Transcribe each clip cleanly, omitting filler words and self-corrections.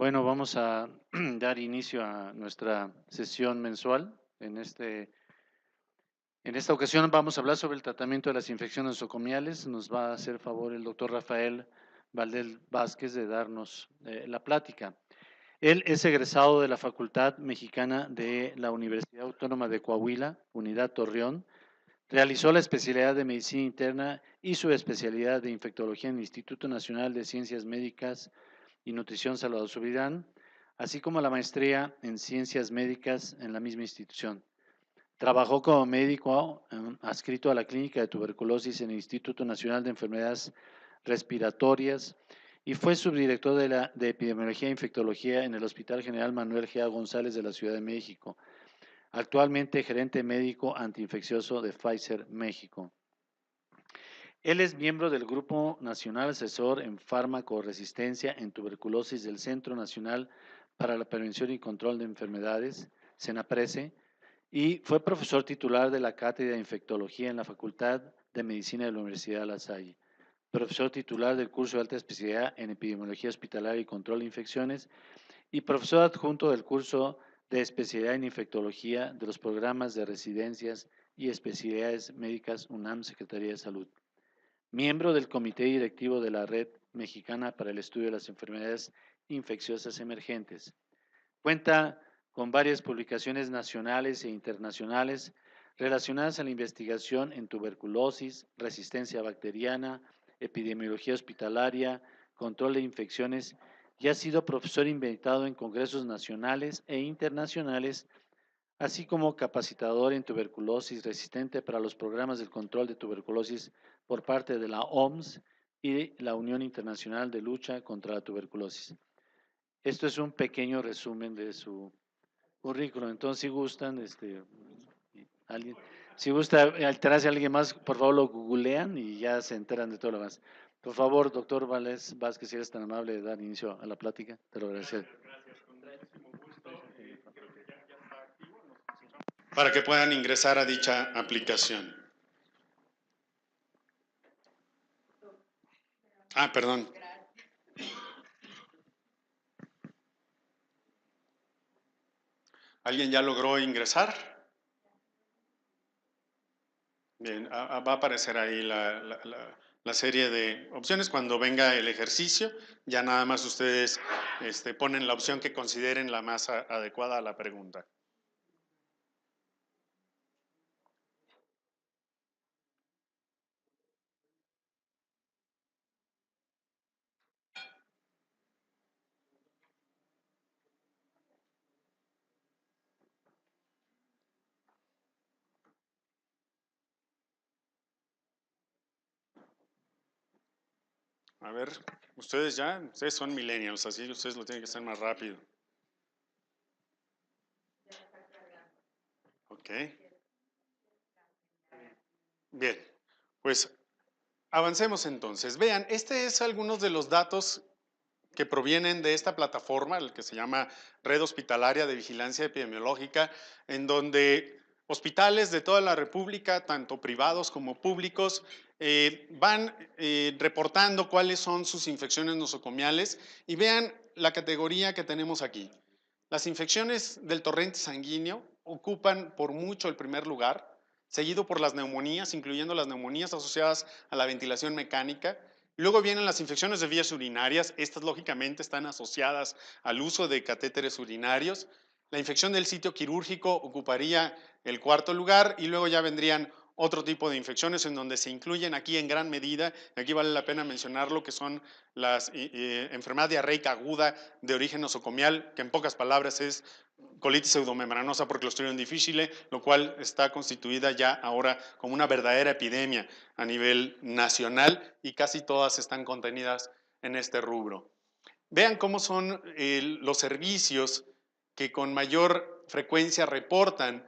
Bueno, vamos a dar inicio a nuestra sesión mensual. En esta ocasión vamos a hablar sobre el tratamiento de las infecciones nosocomiales. Nos va a hacer favor el doctor Rafael Valdés Vázquez de darnos la plática. Él es egresado de la Facultad Mexicana de la Universidad Autónoma de Coahuila, Unidad Torreón. Realizó la especialidad de Medicina Interna y su especialidad de Infectología en el Instituto Nacional de Ciencias Médicas y Nutrición Salvador Subirán, así como la maestría en Ciencias Médicas en la misma institución. Trabajó como médico adscrito a la Clínica de Tuberculosis en el Instituto Nacional de Enfermedades Respiratorias y fue subdirector de Epidemiología e Infectología en el Hospital General Manuel G. A. González de la Ciudad de México. Actualmente gerente médico antiinfeccioso de Pfizer México. Él es miembro del Grupo Nacional Asesor en Fármaco-Resistencia en Tuberculosis del Centro Nacional para la Prevención y Control de Enfermedades, CENAPRESE, y fue profesor titular de la Cátedra de Infectología en la Facultad de Medicina de la Universidad de La Salle, profesor titular del curso de alta especialidad en Epidemiología Hospitalaria y Control de Infecciones y profesor adjunto del curso de especialidad en Infectología de los programas de residencias y especialidades médicas UNAM, Secretaría de Salud. Miembro del Comité Directivo de la Red Mexicana para el Estudio de las Enfermedades Infecciosas Emergentes. Cuenta con varias publicaciones nacionales e internacionales relacionadas a la investigación en tuberculosis, resistencia bacteriana, epidemiología hospitalaria, control de infecciones y ha sido profesor invitado en congresos nacionales e internacionales, así como capacitador en tuberculosis resistente para los programas del control de tuberculosis por parte de la OMS y la Unión Internacional de Lucha contra la Tuberculosis. Esto es un pequeño resumen de su currículum. Entonces, si gustan, alguien, si gusta alterarse a alguien más, por favor lo googlean y ya se enteran de todo lo demás. Por favor, doctor Valdés Vázquez, si eres tan amable de dar inicio a la plática, te lo agradeceré. Gracias, con muchísimo gusto. Creo que ya está activo. Para que puedan ingresar a dicha aplicación. Perdón. ¿Alguien ya logró ingresar? Bien, va a aparecer ahí la serie de opciones. Cuando venga el ejercicio, ya nada más ustedes ponen la opción que consideren la más adecuada a la pregunta. A ver, ustedes son millennials, así ustedes lo tienen que hacer más rápido. Ok. Bien, pues avancemos entonces. Vean, este es algunos de los datos que provienen de esta plataforma, el que se llama Red Hospitalaria de Vigilancia Epidemiológica, en donde hospitales de toda la República, tanto privados como públicos, van reportando cuáles son sus infecciones nosocomiales y vean la categoría que tenemos aquí. Las infecciones del torrente sanguíneo ocupan por mucho el primer lugar, seguido por las neumonías, incluyendo las neumonías asociadas a la ventilación mecánica. Luego vienen las infecciones de vías urinarias. Estas lógicamente están asociadas al uso de catéteres urinarios. La infección del sitio quirúrgico ocuparía el cuarto lugar y luego ya vendrían otro tipo de infecciones en donde se incluyen aquí en gran medida, y aquí vale la pena mencionarlo, que son las enfermedad diarreica aguda de origen nosocomial, que en pocas palabras es colitis pseudomembranosa por Clostridium difficile, lo cual está constituida ya ahora como una verdadera epidemia a nivel nacional y casi todas están contenidas en este rubro. Vean cómo son los servicios que con mayor frecuencia reportan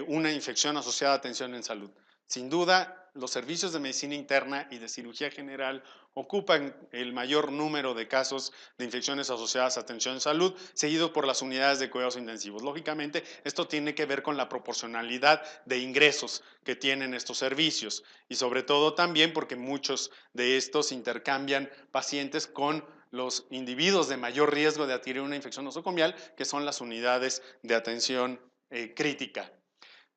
una infección asociada a atención en salud. Sin duda, los servicios de medicina interna y de cirugía general ocupan el mayor número de casos de infecciones asociadas a atención en salud, seguido por las unidades de cuidados intensivos. Lógicamente, esto tiene que ver con la proporcionalidad de ingresos que tienen estos servicios y sobre todo también porque muchos de estos intercambian pacientes con los individuos de mayor riesgo de adquirir una infección nosocomial, que son las unidades de atención crítica.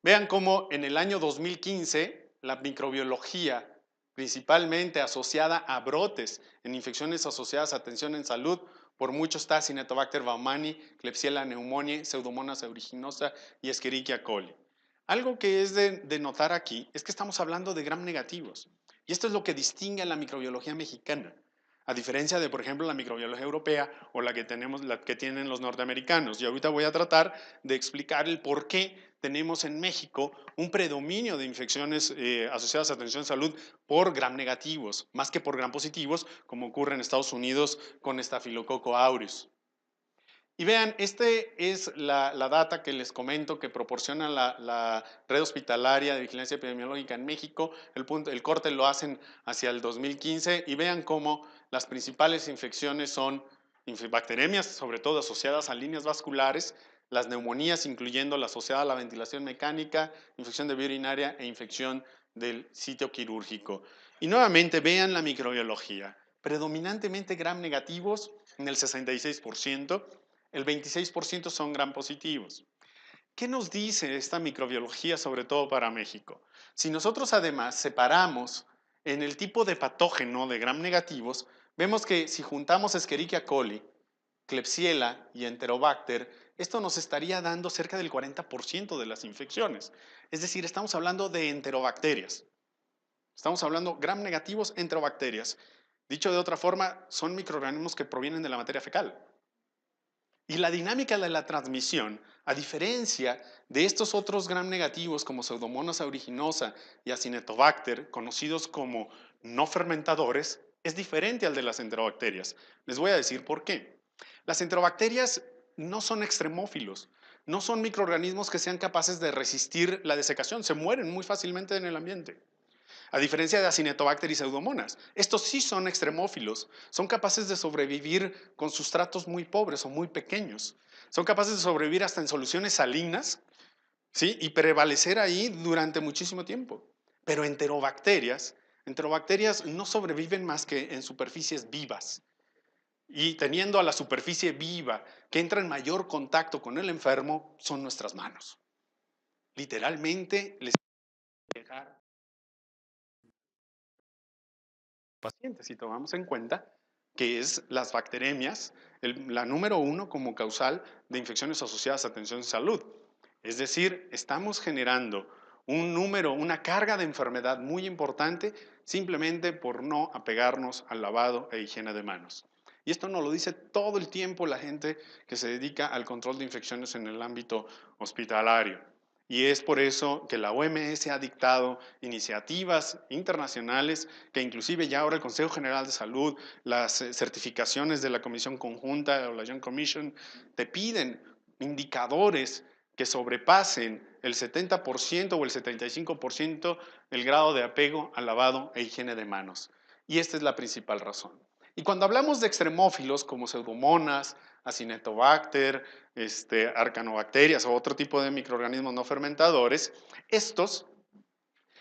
Vean cómo en el año 2015 la microbiología, principalmente asociada a brotes en infecciones asociadas a atención en salud, por mucho está Acinetobacter baumannii, Klebsiella pneumoniae, Pseudomonas aeruginosa y Escherichia coli. Algo que es de notar aquí es que estamos hablando de gram negativos. Y esto es lo que distingue a la microbiología mexicana, a diferencia de, por ejemplo, la microbiología europea o la que tienen los norteamericanos. Y ahorita voy a tratar de explicar el por qué tenemos en México un predominio de infecciones asociadas a atención de salud por gram negativos, más que por gram positivos, como ocurre en Estados Unidos con Staphylococcus aureus. Y vean, este es la data que les comento que proporciona la red hospitalaria de vigilancia epidemiológica en México. El corte lo hacen hacia el 2015 y vean cómo las principales infecciones son bacteremias, sobre todo asociadas a líneas vasculares, las neumonías, incluyendo la asociada a la ventilación mecánica, infección de vía urinaria e infección del sitio quirúrgico. Y nuevamente vean la microbiología, predominantemente gram negativos en el 66%, el 26% son gram positivos. ¿Qué nos dice esta microbiología, sobre todo para México? Si nosotros además separamos en el tipo de patógeno de gram negativos, vemos que si juntamos Escherichia coli, Klebsiella y Enterobacter, esto nos estaría dando cerca del 40% de las infecciones. Es decir, estamos hablando de enterobacterias. Estamos hablando gram negativos, enterobacterias. Dicho de otra forma, son microorganismos que provienen de la materia fecal. Y la dinámica de la transmisión, a diferencia de estos otros gram negativos como Pseudomonas aeruginosa y Acinetobacter, conocidos como no fermentadores, es diferente al de las enterobacterias. Les voy a decir por qué. Las enterobacterias no son extremófilos, no son microorganismos que sean capaces de resistir la desecación, se mueren muy fácilmente en el ambiente. A diferencia de Acinetobacter y Pseudomonas, estos sí son extremófilos, son capaces de sobrevivir con sustratos muy pobres o muy pequeños. Son capaces de sobrevivir hasta en soluciones salinas, ¿sí? Y prevalecer ahí durante muchísimo tiempo. Pero enterobacterias no sobreviven más que en superficies vivas. Y teniendo a la superficie viva que entra en mayor contacto con el enfermo, son nuestras manos. Literalmente les dejar pacientes, si tomamos en cuenta que es las bacteremias, la número uno como causal de infecciones asociadas a atención de salud. Es decir, estamos generando un número, una carga de enfermedad muy importante simplemente por no apegarnos al lavado e higiene de manos. Y esto nos lo dice todo el tiempo la gente que se dedica al control de infecciones en el ámbito hospitalario. Y es por eso que la OMS ha dictado iniciativas internacionales que inclusive ya ahora el Consejo General de Salud, las certificaciones de la Comisión Conjunta o la Joint Commission, te piden indicadores que sobrepasen el 70% o el 75% el grado de apego al lavado e higiene de manos. Y esta es la principal razón. Y cuando hablamos de extremófilos como Pseudomonas, Acinetobacter, arcanobacterias o otro tipo de microorganismos no fermentadores, estos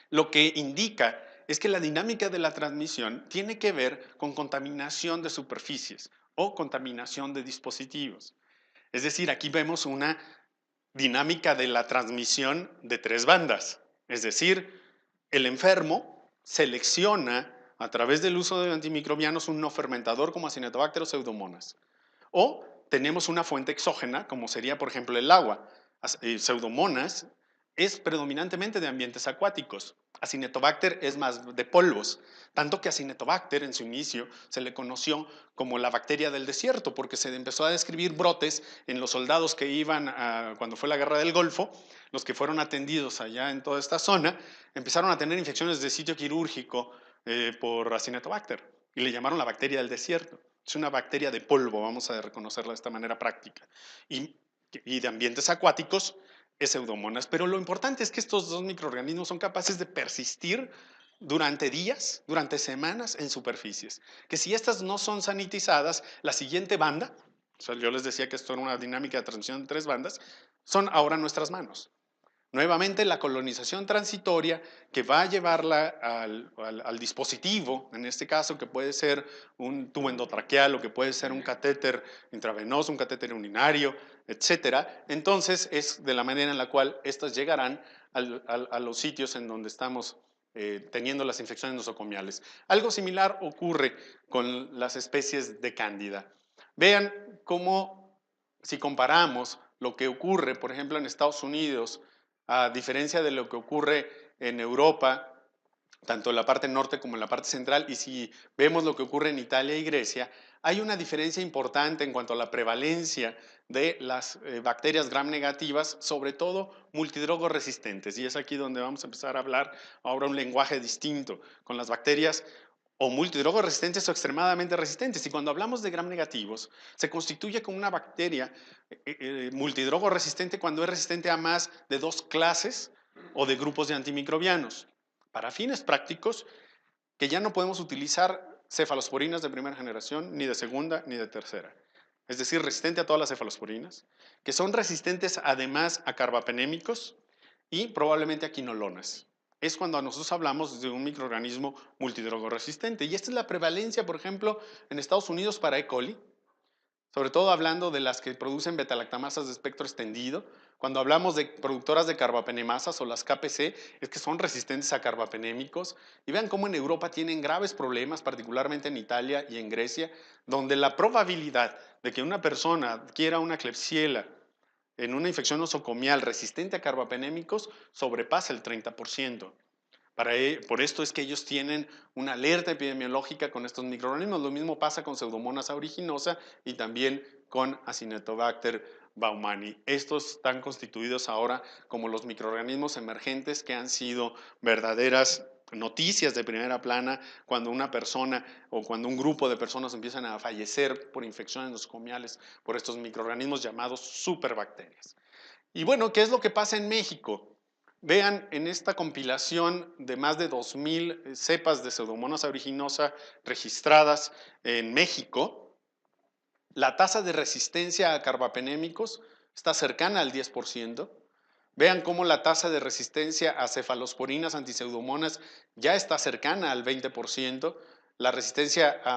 lo que indica es que la dinámica de la transmisión tiene que ver con contaminación de superficies o contaminación de dispositivos. Es decir, aquí vemos una dinámica de la transmisión de tres bandas. Es decir, el enfermo selecciona a través del uso de antimicrobianos un no fermentador como Acinetobacter o Pseudomonas. O tenemos una fuente exógena, como sería, por ejemplo, el agua. Pseudomonas es predominantemente de ambientes acuáticos. Acinetobacter es más de polvos. Tanto que Acinetobacter en su inicio se le conoció como la bacteria del desierto, porque se empezó a describir brotes en los soldados que iban cuando fue la guerra del Golfo, los que fueron atendidos allá en toda esta zona, empezaron a tener infecciones de sitio quirúrgico por Acinetobacter y le llamaron la bacteria del desierto. Es una bacteria de polvo, vamos a reconocerla de esta manera práctica. Y de ambientes acuáticos es Pseudomonas. Pero lo importante es que estos dos microorganismos son capaces de persistir durante días, durante semanas en superficies. Que si estas no son sanitizadas, la siguiente banda, o sea, yo les decía que esto era una dinámica de transmisión en tres bandas, son ahora nuestras manos. Nuevamente, la colonización transitoria que va a llevarla al dispositivo, en este caso, que puede ser un tubo endotraqueal o que puede ser un catéter intravenoso, un catéter urinario, etcétera. Entonces, es de la manera en la cual estas llegarán a los sitios en donde estamos teniendo las infecciones nosocomiales. Algo similar ocurre con las especies de Cándida. Vean cómo, si comparamos lo que ocurre, por ejemplo, en Estados Unidos, a diferencia de lo que ocurre en Europa, tanto en la parte norte como en la parte central, y si vemos lo que ocurre en Italia y Grecia, hay una diferencia importante en cuanto a la prevalencia de las bacterias gram negativas, sobre todo multidrogo resistentes. Y es aquí donde vamos a empezar a hablar ahora un lenguaje distinto con las bacterias o multidrogo resistentes o extremadamente resistentes. Y cuando hablamos de gram negativos, se constituye como una bacteria multidrogo resistente cuando es resistente a más de 2 clases o de grupos de antimicrobianos. Para fines prácticos, que ya no podemos utilizar cefalosporinas de primera generación, ni de segunda, ni de tercera. Es decir, resistente a todas las cefalosporinas, que son resistentes además a carbapenémicos y probablemente a quinolonas. Es cuando nosotros hablamos de un microorganismo multidrogo resistente. Y esta es la prevalencia, por ejemplo, en Estados Unidos para E. coli, sobre todo hablando de las que producen betalactamasas de espectro extendido. Cuando hablamos de productoras de carbapenemasas o las KPC, es que son resistentes a carbapenémicos. Y vean cómo en Europa tienen graves problemas, particularmente en Italia y en Grecia, donde la probabilidad de que una persona adquiera una Klebsiella en una infección nosocomial resistente a carbapenémicos sobrepasa el 30%. Por esto es que ellos tienen una alerta epidemiológica con estos microorganismos. Lo mismo pasa con Pseudomonas aeruginosa y también con Acinetobacter baumannii. Estos están constituidos ahora como los microorganismos emergentes que han sido verdaderas noticias de primera plana cuando una persona o cuando un grupo de personas empiezan a fallecer por infecciones nosocomiales por estos microorganismos llamados superbacterias. Y bueno, ¿qué es lo que pasa en México? Vean en esta compilación de más de 2,000 cepas de Pseudomonas aeruginosa registradas en México, la tasa de resistencia a carbapenémicos está cercana al 10%. Vean cómo la tasa de resistencia a cefalosporinas antiseudomonas ya está cercana al 20%. La resistencia a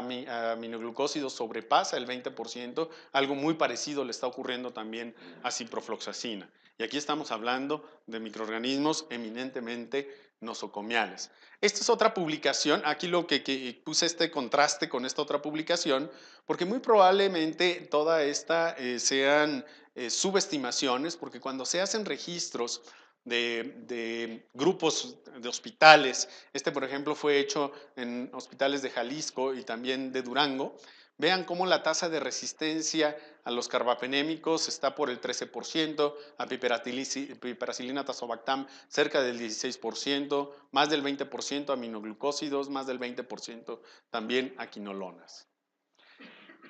aminoglucósidos sobrepasa el 20%. Algo muy parecido le está ocurriendo también a ciprofloxacina. Y aquí estamos hablando de microorganismos eminentemente nosocomiales. Esta es otra publicación. Aquí lo que puse este contraste con esta otra publicación, porque muy probablemente toda esta sean subestimaciones, porque cuando se hacen registros de grupos de hospitales, este por ejemplo fue hecho en hospitales de Jalisco y también de Durango, vean cómo la tasa de resistencia a los carbapenémicos está por el 13%, a piperacilina tazobactam cerca del 16%, más del 20% a aminoglucósidos, más del 20% también a quinolonas.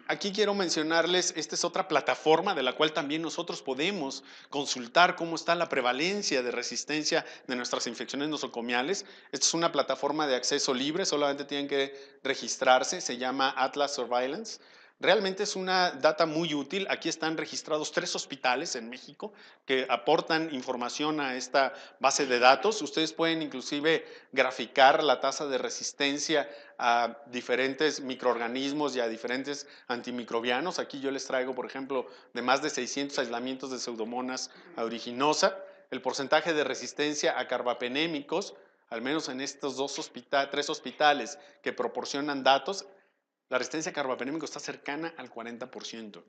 Aquí quiero mencionarles, esta es otra plataforma de la cual también nosotros podemos consultar cómo está la prevalencia de resistencia de nuestras infecciones nosocomiales. Esta es una plataforma de acceso libre, solamente tienen que registrarse, se llama Atlas Surveillance. Realmente es una data muy útil. Aquí están registrados 3 hospitales en México que aportan información a esta base de datos. Ustedes pueden inclusive graficar la tasa de resistencia a diferentes microorganismos y a diferentes antimicrobianos. Aquí yo les traigo, por ejemplo, de más de 600 aislamientos de Pseudomonas aeruginosa. El porcentaje de resistencia a carbapenémicos, al menos en estos 3 hospitales que proporcionan datos, la resistencia a carbapenémicos está cercana al 40%,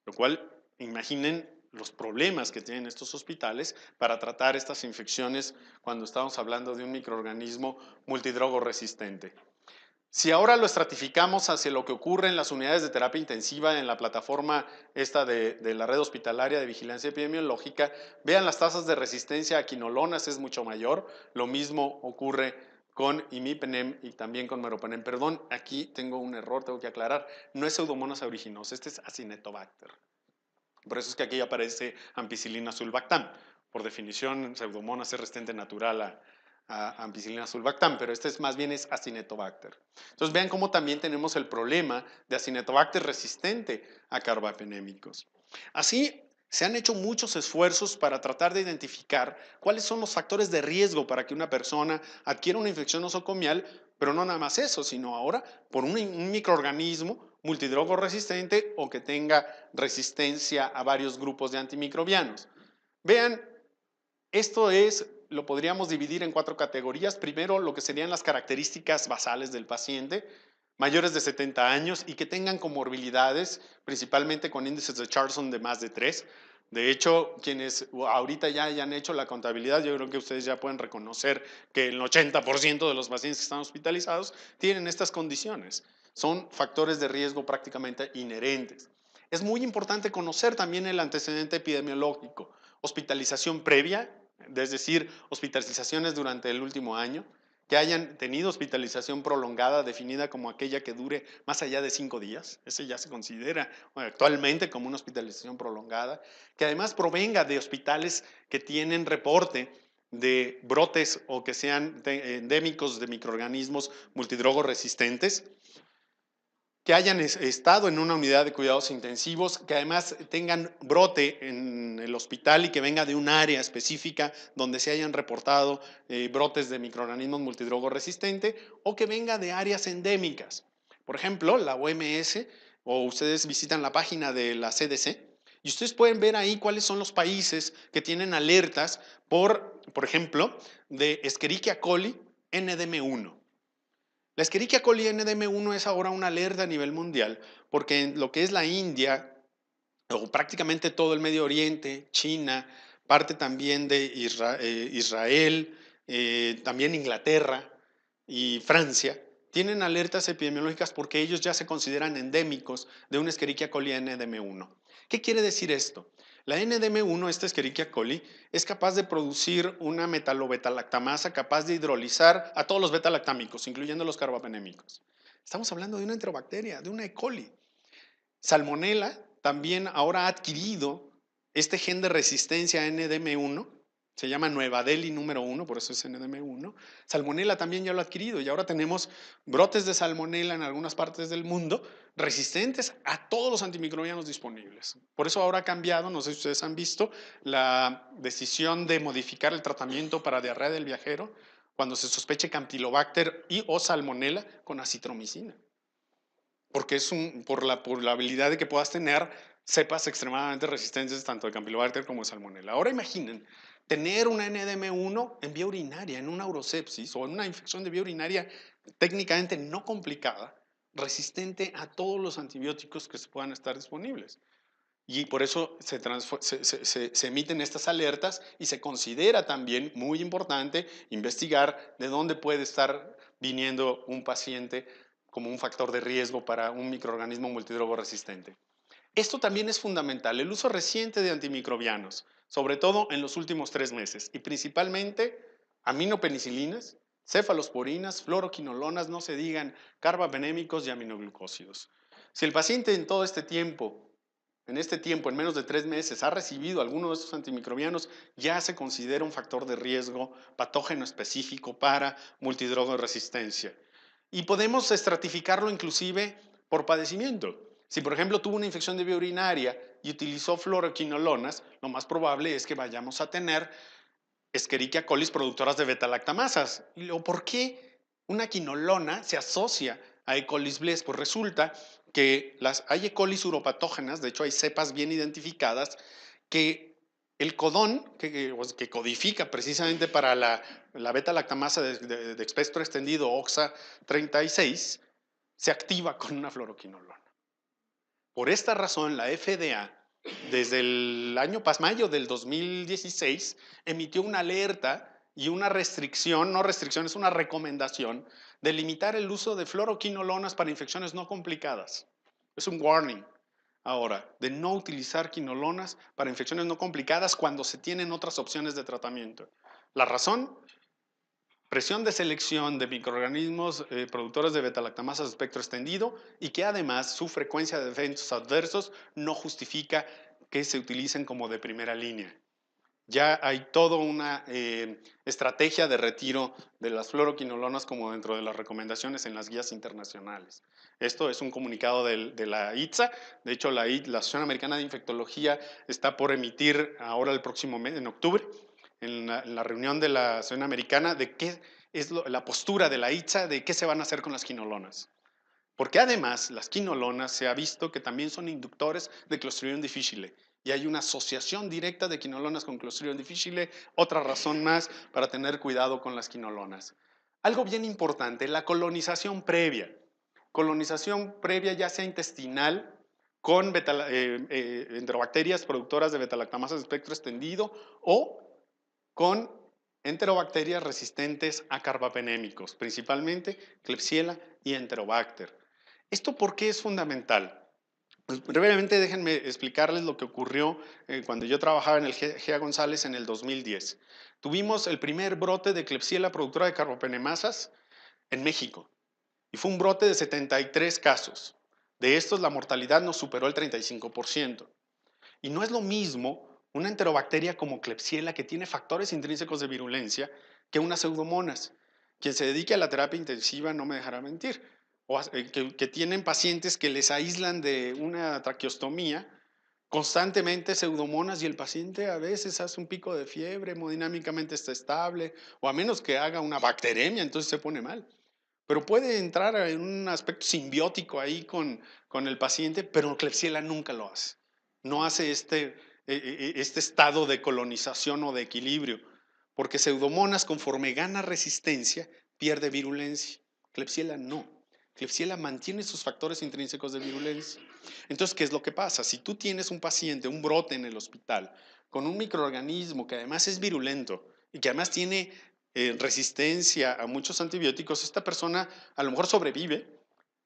lo cual, imaginen los problemas que tienen estos hospitales para tratar estas infecciones cuando estamos hablando de un microorganismo multidrogo resistente. Si ahora lo estratificamos hacia lo que ocurre en las unidades de terapia intensiva en la plataforma esta de la red hospitalaria de vigilancia epidemiológica, vean las tasas de resistencia a quinolonas es mucho mayor. Lo mismo ocurre con imipenem y también con meropenem. Perdón, aquí tengo un error, tengo que aclarar. No es Pseudomonas aeruginosa, este es Acinetobacter. Por eso es que aquí aparece ampicilina sulbactam. Por definición, Pseudomonas es resistente natural a ampicilina sulbactam, pero este es más bien es Acinetobacter. Entonces vean cómo también tenemos el problema de Acinetobacter resistente a carbapenémicos. Así, Se han hecho muchos esfuerzos para tratar de identificar cuáles son los factores de riesgo para que una persona adquiera una infección nosocomial, pero no nada más eso, sino ahora por un microorganismo multidrogo resistente o que tenga resistencia a varios grupos de antimicrobianos. Vean, lo podríamos dividir en 4 categorías. Primero, lo que serían las características basales del paciente, mayores de 70 años y que tengan comorbilidades, principalmente con índices de Charlson de más de 3. De hecho, quienes ahorita ya hayan hecho la contabilidad, yo creo que ustedes ya pueden reconocer que el 80% de los pacientes que están hospitalizados tienen estas condiciones. Son factores de riesgo prácticamente inherentes. Es muy importante conocer también el antecedente epidemiológico, hospitalización previa, es decir, hospitalizaciones durante el último año, que hayan tenido hospitalización prolongada, definida como aquella que dure más allá de 5 días. Ese ya se considera actualmente como una hospitalización prolongada, que además provenga de hospitales que tienen reporte de brotes o que sean endémicos de microorganismos multidrogo resistentes, que hayan estado en una unidad de cuidados intensivos, que además tengan brote en el hospital y que venga de un área específica donde se hayan reportado brotes de microorganismos multidrogo resistente, o que venga de áreas endémicas. Por ejemplo, la OMS, o ustedes visitan la página de la CDC, y ustedes pueden ver ahí cuáles son los países que tienen alertas por ejemplo, de Escherichia coli NDM1. La Escherichia coli NDM1 es ahora una alerta a nivel mundial porque en lo que es la India, o prácticamente todo el Medio Oriente, China, parte también de Israel, también Inglaterra y Francia, tienen alertas epidemiológicas porque ellos ya se consideran endémicos de una Escherichia coli NDM1. ¿Qué quiere decir esto? La NDM1, esta Escherichia coli, es capaz de producir una metalobetalactamasa capaz de hidrolizar a todos los betalactámicos, incluyendo los carbapenémicos. Estamos hablando de una enterobacteria, de una E. coli. Salmonella también ahora ha adquirido este gen de resistencia a NDM1, se llama Nueva Delhi número 1, por eso es NDM1. Salmonella también ya lo ha adquirido y ahora tenemos brotes de salmonella en algunas partes del mundo resistentes a todos los antimicrobianos disponibles. Por eso ahora ha cambiado, no sé si ustedes han visto, la decisión de modificar el tratamiento para diarrea del viajero cuando se sospeche Campylobacter y o Salmonella con acitromicina, porque por la habilidad de que puedas tener cepas extremadamente resistentes tanto de Campylobacter como de Salmonella. Ahora imaginen tener una NDM1 en vía urinaria, en una urosepsis o en una infección de vía urinaria técnicamente no complicada, resistente a todos los antibióticos que se puedan estar disponibles. Y por eso se emiten estas alertas y se considera también muy importante investigar de dónde puede estar viniendo un paciente como un factor de riesgo para un microorganismo multidrogo resistente. Esto también es fundamental, el uso reciente de antimicrobianos, sobre todo en los últimos 3 meses, y principalmente aminopenicilinas, cefalosporinas, fluoroquinolonas, no se digan carbapenémicos y aminoglucósidos. Si el paciente en este tiempo, en menos de 3 meses, ha recibido alguno de estos antimicrobianos, ya se considera un factor de riesgo patógeno específico para multidrogo de resistencia. Y podemos estratificarlo inclusive por padecimiento. Si, por ejemplo, tuvo una infección de vía urinaria y utilizó fluoroquinolonas, lo más probable es que vayamos a tener Escherichia coli productoras de beta-lactamasas. ¿Por qué una quinolona se asocia a E. coli blest? Pues resulta que hay E. coli uropatógenas, de hecho hay cepas bien identificadas, que el codón que codifica precisamente para la beta-lactamasa de espectro extendido OXA 36 se activa con una fluoroquinolona. Por esta razón, la FDA, desde el año mayo del 2016, emitió una alerta y una restricción, no restricción, es una recomendación de limitar el uso de fluoroquinolonas para infecciones no complicadas. Es un warning ahora de no utilizar quinolonas para infecciones no complicadas cuando se tienen otras opciones de tratamiento. La razón: presión de selección de microorganismos productores de beta-lactamasas de espectro extendido y que además su frecuencia de eventos adversos no justifica que se utilicen como de primera línea. Ya hay toda una estrategia de retiro de las fluoroquinolonas como dentro de las recomendaciones en las guías internacionales. Esto es un comunicado de la ITSA. De hecho, la Asociación Americana de Infectología está por emitir ahora el próximo mes, en octubre, en la reunión de la Asociación Americana, de qué es la postura de la ITSA, de qué se van a hacer con las quinolonas. Porque además las quinolonas se ha visto que también son inductores de Clostridium difficile y hay una asociación directa de quinolonas con Clostridium difficile, otra razón más para tener cuidado con las quinolonas. Algo bien importante, la colonización previa. Colonización previa ya sea intestinal con enterobacterias productoras de betalactamasas de espectro extendido o con enterobacterias resistentes a carbapenémicos, principalmente Klebsiella y Enterobacter. ¿Esto por qué es fundamental? Pues brevemente déjenme explicarles lo que ocurrió cuando yo trabajaba en el GEA González en el 2010. Tuvimos el primer brote de Klebsiella productora de carbapenemasas en México y fue un brote de 73 casos. De estos la mortalidad nos superó el 35%. Y no es lo mismo una enterobacteria como Klebsiella, que tiene factores intrínsecos de virulencia, que una pseudomonas. Quien se dedique a la terapia intensiva no me dejará mentir. Que tienen pacientes que les aíslan de una traqueostomía constantemente pseudomonas y el paciente a veces hace un pico de fiebre, hemodinámicamente está estable, o a menos que haga una bacteremia, entonces se pone mal. Pero puede entrar en un aspecto simbiótico ahí con el paciente, pero Klebsiella nunca lo hace. No hace este estado de colonización o de equilibrio, porque Pseudomonas, conforme gana resistencia, pierde virulencia. Klebsiella no. Klebsiella mantiene sus factores intrínsecos de virulencia. Entonces, ¿qué es lo que pasa? Si tú tienes un paciente, un brote en el hospital, con un microorganismo que además es virulento y que además tiene resistencia a muchos antibióticos, esta persona a lo mejor sobrevive,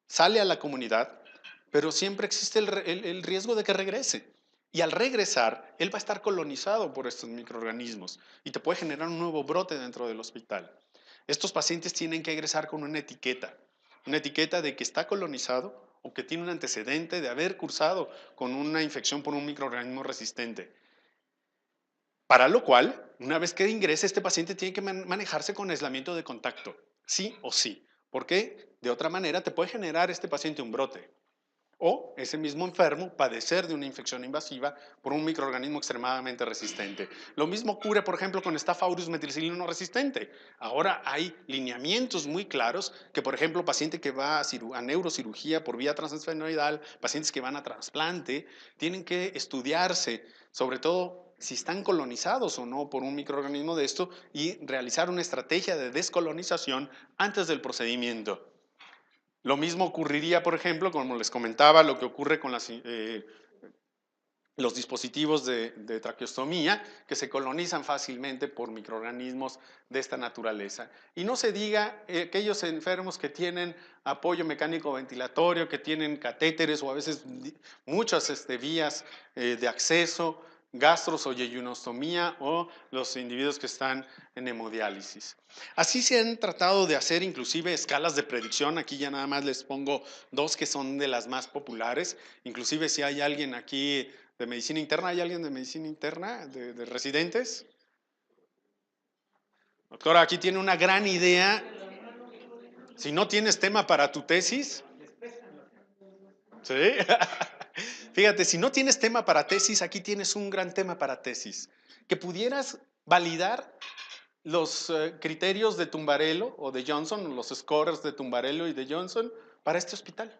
sale a la comunidad, pero siempre existe el riesgo de que regrese. Y al regresar, él va a estar colonizado por estos microorganismos y te puede generar un nuevo brote dentro del hospital. Estos pacientes tienen que egresar con una etiqueta de que está colonizado o que tiene un antecedente de haber cursado con una infección por un microorganismo resistente. Para lo cual, una vez que ingrese, este paciente tiene que manejarse con aislamiento de contacto, sí o sí, porque de otra manera te puede generar este paciente un brote o ese mismo enfermo padecer de una infección invasiva por un microorganismo extremadamente resistente. Lo mismo ocurre, por ejemplo, con Staph aureus meticilino resistente. Ahora hay lineamientos muy claros que, por ejemplo, paciente que va a neurocirugía por vía transesfenoidal, pacientes que van a trasplante, tienen que estudiarse, sobre todo si están colonizados o no por un microorganismo de esto y realizar una estrategia de descolonización antes del procedimiento. Lo mismo ocurriría, por ejemplo, como les comentaba, lo que ocurre con los dispositivos de traqueostomía, que se colonizan fácilmente por microorganismos de esta naturaleza. Y no se diga aquellos enfermos que tienen apoyo mecánico ventilatorio, que tienen catéteres o a veces muchas vías de acceso, gastros o yeyunostomía o los individuos que están en hemodiálisis. Así se han tratado de hacer inclusive escalas de predicción. Aquí ya nada más les pongo dos que son de las más populares. Inclusive si hay alguien aquí de medicina interna, ¿hay alguien de medicina interna, de residentes? Doctora, aquí tiene una gran idea. Si no tienes tema para tu tesis, ¿sí? Fíjate, si no tienes tema para tesis, aquí tienes un gran tema para tesis. Que pudieras validar los criterios de Tumbarello o de Johnson, los scores de Tumbarello y de Johnson para este hospital.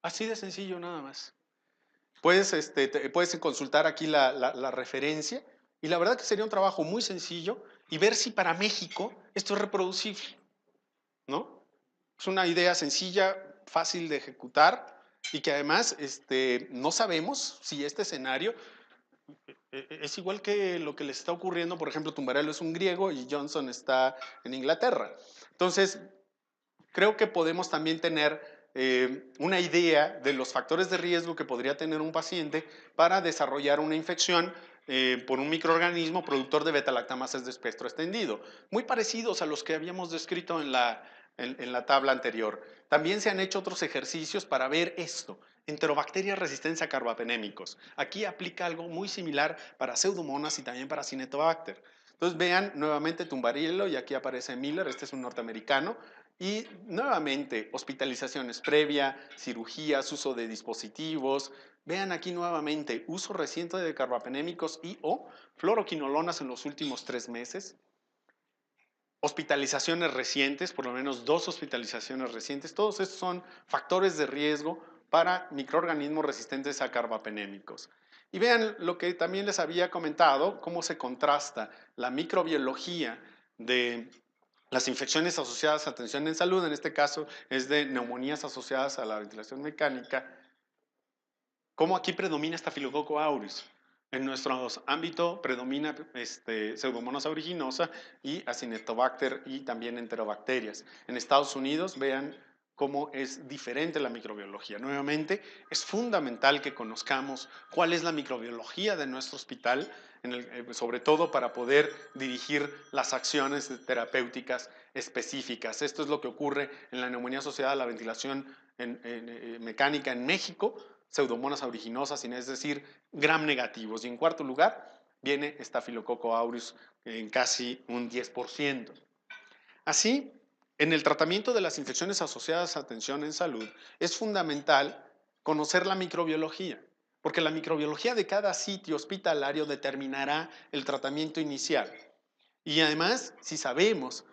Así de sencillo nada más. Puedes consultar aquí la referencia y la verdad que sería un trabajo muy sencillo y ver si para México esto es reproducible, ¿no? Es una idea sencilla, fácil de ejecutar y que además no sabemos si este escenario es igual que lo que les está ocurriendo. Por ejemplo, Tumbarello es un griego y Johnson está en Inglaterra. Entonces, creo que podemos también tener una idea de los factores de riesgo que podría tener un paciente para desarrollar una infección por un microorganismo productor de beta-lactamases de espectro extendido, muy parecidos a los que habíamos descrito en la tabla anterior. También se han hecho otros ejercicios para ver esto, Enterobacterias resistentes a carbapenémicos. Aquí aplica algo muy similar para Pseudomonas y también para Cinetobacter. Entonces vean nuevamente Tumbarillo y aquí aparece Miller, este es un norteamericano. Y nuevamente hospitalizaciones previa, cirugías, uso de dispositivos. Vean aquí nuevamente uso reciente de carbapenémicos y o fluoroquinolonas en los últimos 3 meses. Hospitalizaciones recientes, por lo menos 2 hospitalizaciones recientes, todos estos son factores de riesgo para microorganismos resistentes a carbapenémicos. Y vean lo que también les había comentado, cómo se contrasta la microbiología de las infecciones asociadas a tensión en salud, en este caso es de neumonías asociadas a la ventilación mecánica, cómo aquí predomina Staphylococcus aureus. En nuestro ámbito predomina Pseudomonas aeruginosa y Acinetobacter y también enterobacterias. En Estados Unidos, vean cómo es diferente la microbiología. Nuevamente, es fundamental que conozcamos cuál es la microbiología de nuestro hospital, sobre todo para poder dirigir las acciones terapéuticas específicas. Esto es lo que ocurre en la neumonía asociada a la ventilación mecánica en México, Pseudomonas aeruginosa, es decir, gram negativos. Y en cuarto lugar viene Staphylococcus aureus en casi un 10%. Así, en el tratamiento de las infecciones asociadas a tensión en salud, es fundamental conocer la microbiología, porque la microbiología de cada sitio hospitalario determinará el tratamiento inicial. Y además, si sabemos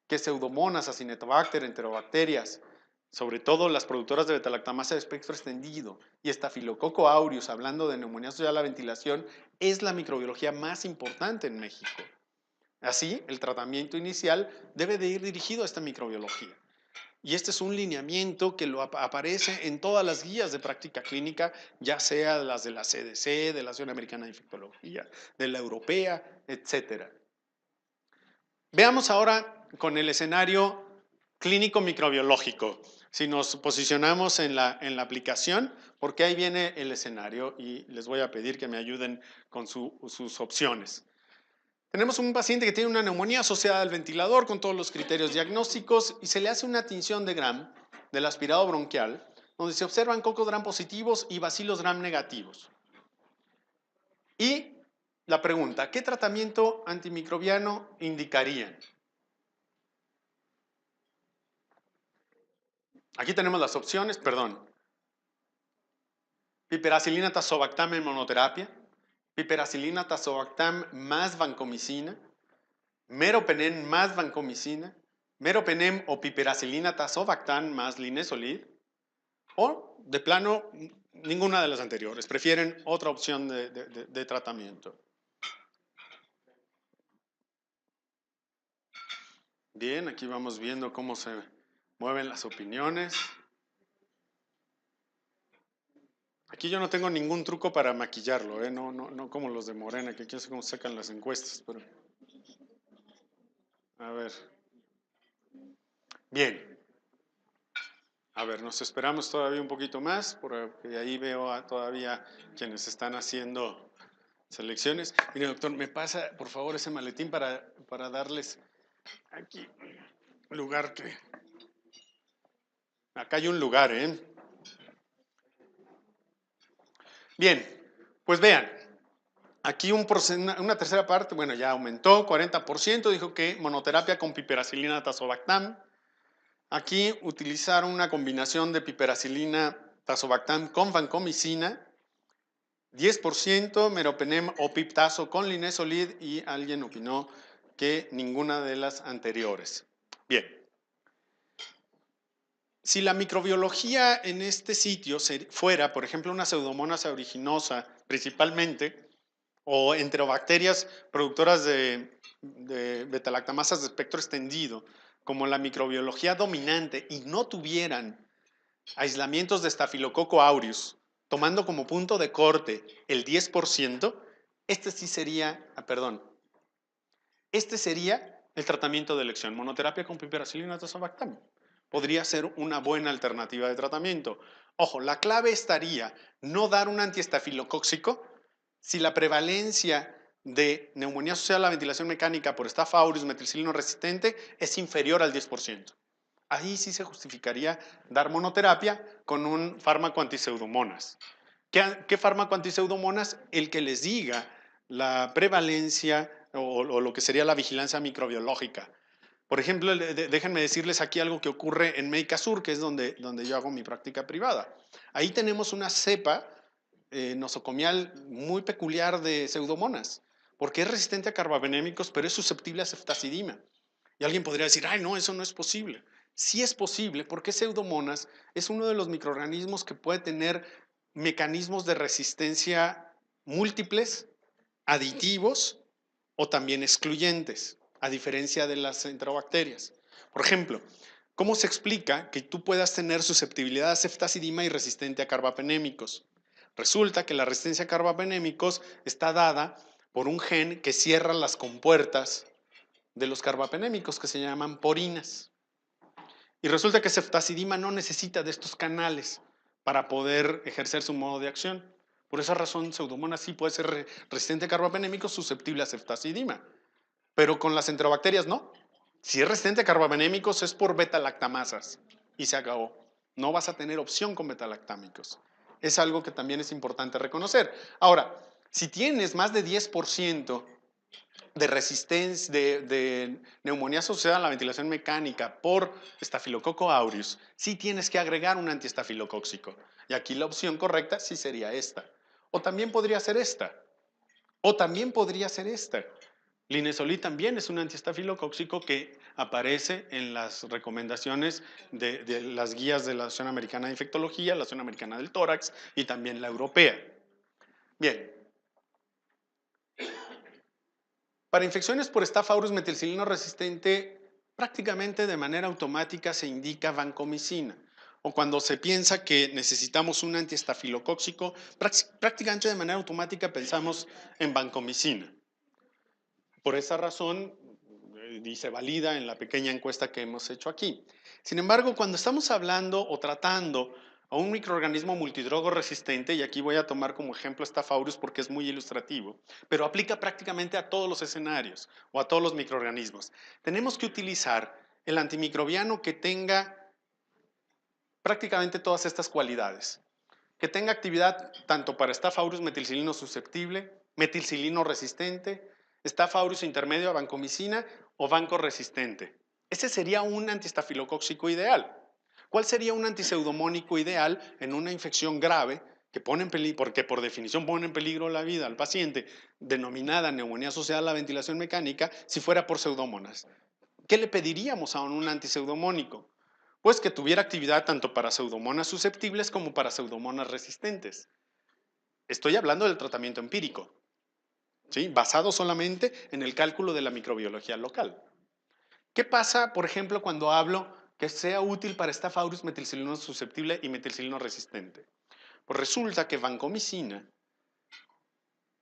que Pseudomonas, Acinetobacter, enterobacterias, sobre todo las productoras de beta-lactamasa de espectro extendido y Staphylococcus aureus, hablando de neumonía asociada a la ventilación, es la microbiología más importante en México. Así, el tratamiento inicial debe de ir dirigido a esta microbiología. Y este es un lineamiento que aparece en todas las guías de práctica clínica, ya sea las de la CDC, de la Asociación Americana de Infectología, de la Europea, etc. Veamos ahora con el escenario clínico microbiológico. Si nos posicionamos en la aplicación, porque ahí viene el escenario y les voy a pedir que me ayuden con sus opciones. Tenemos un paciente que tiene una neumonía asociada al ventilador con todos los criterios diagnósticos y se le hace una tinción de Gram del aspirado bronquial, donde se observan cocos Gram positivos y bacilos Gram negativos. Y la pregunta, ¿qué tratamiento antimicrobiano indicarían? Aquí tenemos las opciones, perdón. Piperacilina tazobactam en monoterapia, piperacilina tazobactam más vancomicina, meropenem más vancomicina, meropenem o piperacilina tazobactam más linezolid, o de plano ninguna de las anteriores, prefieren otra opción de tratamiento. Bien, aquí vamos viendo cómo se mueven las opiniones. Aquí yo no tengo ningún truco para maquillarlo, no como los de Morena, que aquí no sé cómo sacan las encuestas, pero... A ver. Bien. A ver, nos esperamos todavía un poquito más, porque ahí veo todavía quienes están haciendo selecciones. Mire, doctor, ¿me pasa, por favor, ese maletín para darles aquí lugar que... Acá hay un lugar, ¿eh? Bien, pues vean, aquí una tercera parte, bueno, ya aumentó, 40%, dijo que monoterapia con piperacilina tazobactam. Aquí utilizaron una combinación de piperacilina tazobactam con vancomicina, 10% meropenem o piptazo con linezolid y alguien opinó que ninguna de las anteriores. Bien. Si la microbiología en este sitio fuera, por ejemplo, una Pseudomonas aeruginosa principalmente, o enterobacterias productoras de beta-lactamasas de espectro extendido, como la microbiología dominante y no tuvieran aislamientos de Staphylococcus aureus, tomando como punto de corte el 10%, este sí sería, este sería el tratamiento de elección, monoterapia con piperacilina tazobactam. Podría ser una buena alternativa de tratamiento. Ojo, la clave estaría no dar un antiestafilocóxico si la prevalencia de neumonía asociada a la ventilación mecánica por Staph aureus meticilino resistente es inferior al 10%. ahí sí se justificaría dar monoterapia con un fármaco antiseudomonas. ¿Qué fármaco antiseudomonas? El que les diga la prevalencia o lo que sería la vigilancia microbiológica. Por ejemplo, déjenme decirles aquí algo que ocurre en Médica Sur, que es donde yo hago mi práctica privada. Ahí tenemos una cepa nosocomial muy peculiar de pseudomonas, porque es resistente a carbapenémicos, pero es susceptible a ceftazidima. Y alguien podría decir, ay, no, eso no es posible. Sí es posible, porque Pseudomonas es uno de los microorganismos que puede tener mecanismos de resistencia múltiples, aditivos o también excluyentes, a diferencia de las enterobacterias. Por ejemplo, ¿cómo se explica que tú puedas tener susceptibilidad a ceftazidima y resistente a carbapenémicos? Resulta que la resistencia a carbapenémicos está dada por un gen que cierra las compuertas de los carbapenémicos que se llaman porinas. Y resulta que ceftazidima no necesita de estos canales para poder ejercer su modo de acción. Por esa razón, Pseudomonas sí puede ser resistente a carbapenémicos, susceptible a ceftazidima. Pero con las enterobacterias no. Si es resistente a carbapenémicos es por beta-lactamasas y se acabó. No vas a tener opción con beta-lactámicos. Es algo que también es importante reconocer. Ahora, si tienes más de 10% de resistencia, de neumonía asociada a la ventilación mecánica por Staphylococcus aureus, sí tienes que agregar un antiestafilocóxico. Y aquí la opción correcta sí sería esta. O también podría ser esta. O también podría ser esta. Linezolid también es un antiestafilocóxico que aparece en las recomendaciones de las guías de la Asociación Americana de Infectología, la Asociación Americana del Tórax y también la europea. Bien. Para infecciones por Staph aureus metilcilino resistente, prácticamente de manera automática se indica vancomicina. O cuando se piensa que necesitamos un antiestafilocóxico, prácticamente de manera automática pensamos en vancomicina. Por esa razón, y se valida en la pequeña encuesta que hemos hecho aquí. Sin embargo, cuando estamos hablando o tratando a un microorganismo multidrogo resistente, y aquí voy a tomar como ejemplo Staph aureus porque es muy ilustrativo, pero aplica prácticamente a todos los escenarios o a todos los microorganismos, tenemos que utilizar el antimicrobiano que tenga prácticamente todas estas cualidades. Que tenga actividad tanto para Staph aureus metilcilino susceptible, metilcilino resistente, Staph aureus intermedio a vancomicina o vanco resistente. Ese sería un antiestafilocóxico ideal. ¿Cuál sería un antiseudomónico ideal en una infección grave que pone en peligro, porque por definición pone en peligro la vida al paciente, denominada neumonía asociada a la ventilación mecánica, si fuera por pseudomonas? ¿Qué le pediríamos a un antiseudomónico? Pues que tuviera actividad tanto para pseudomonas susceptibles como para pseudomonas resistentes. Estoy hablando del tratamiento empírico, ¿sí? Basado solamente en el cálculo de la microbiología local. ¿Qué pasa, por ejemplo, cuando hablo que sea útil para Staph aureus metilcilino susceptible y metilcilino resistente? Pues resulta que vancomicina,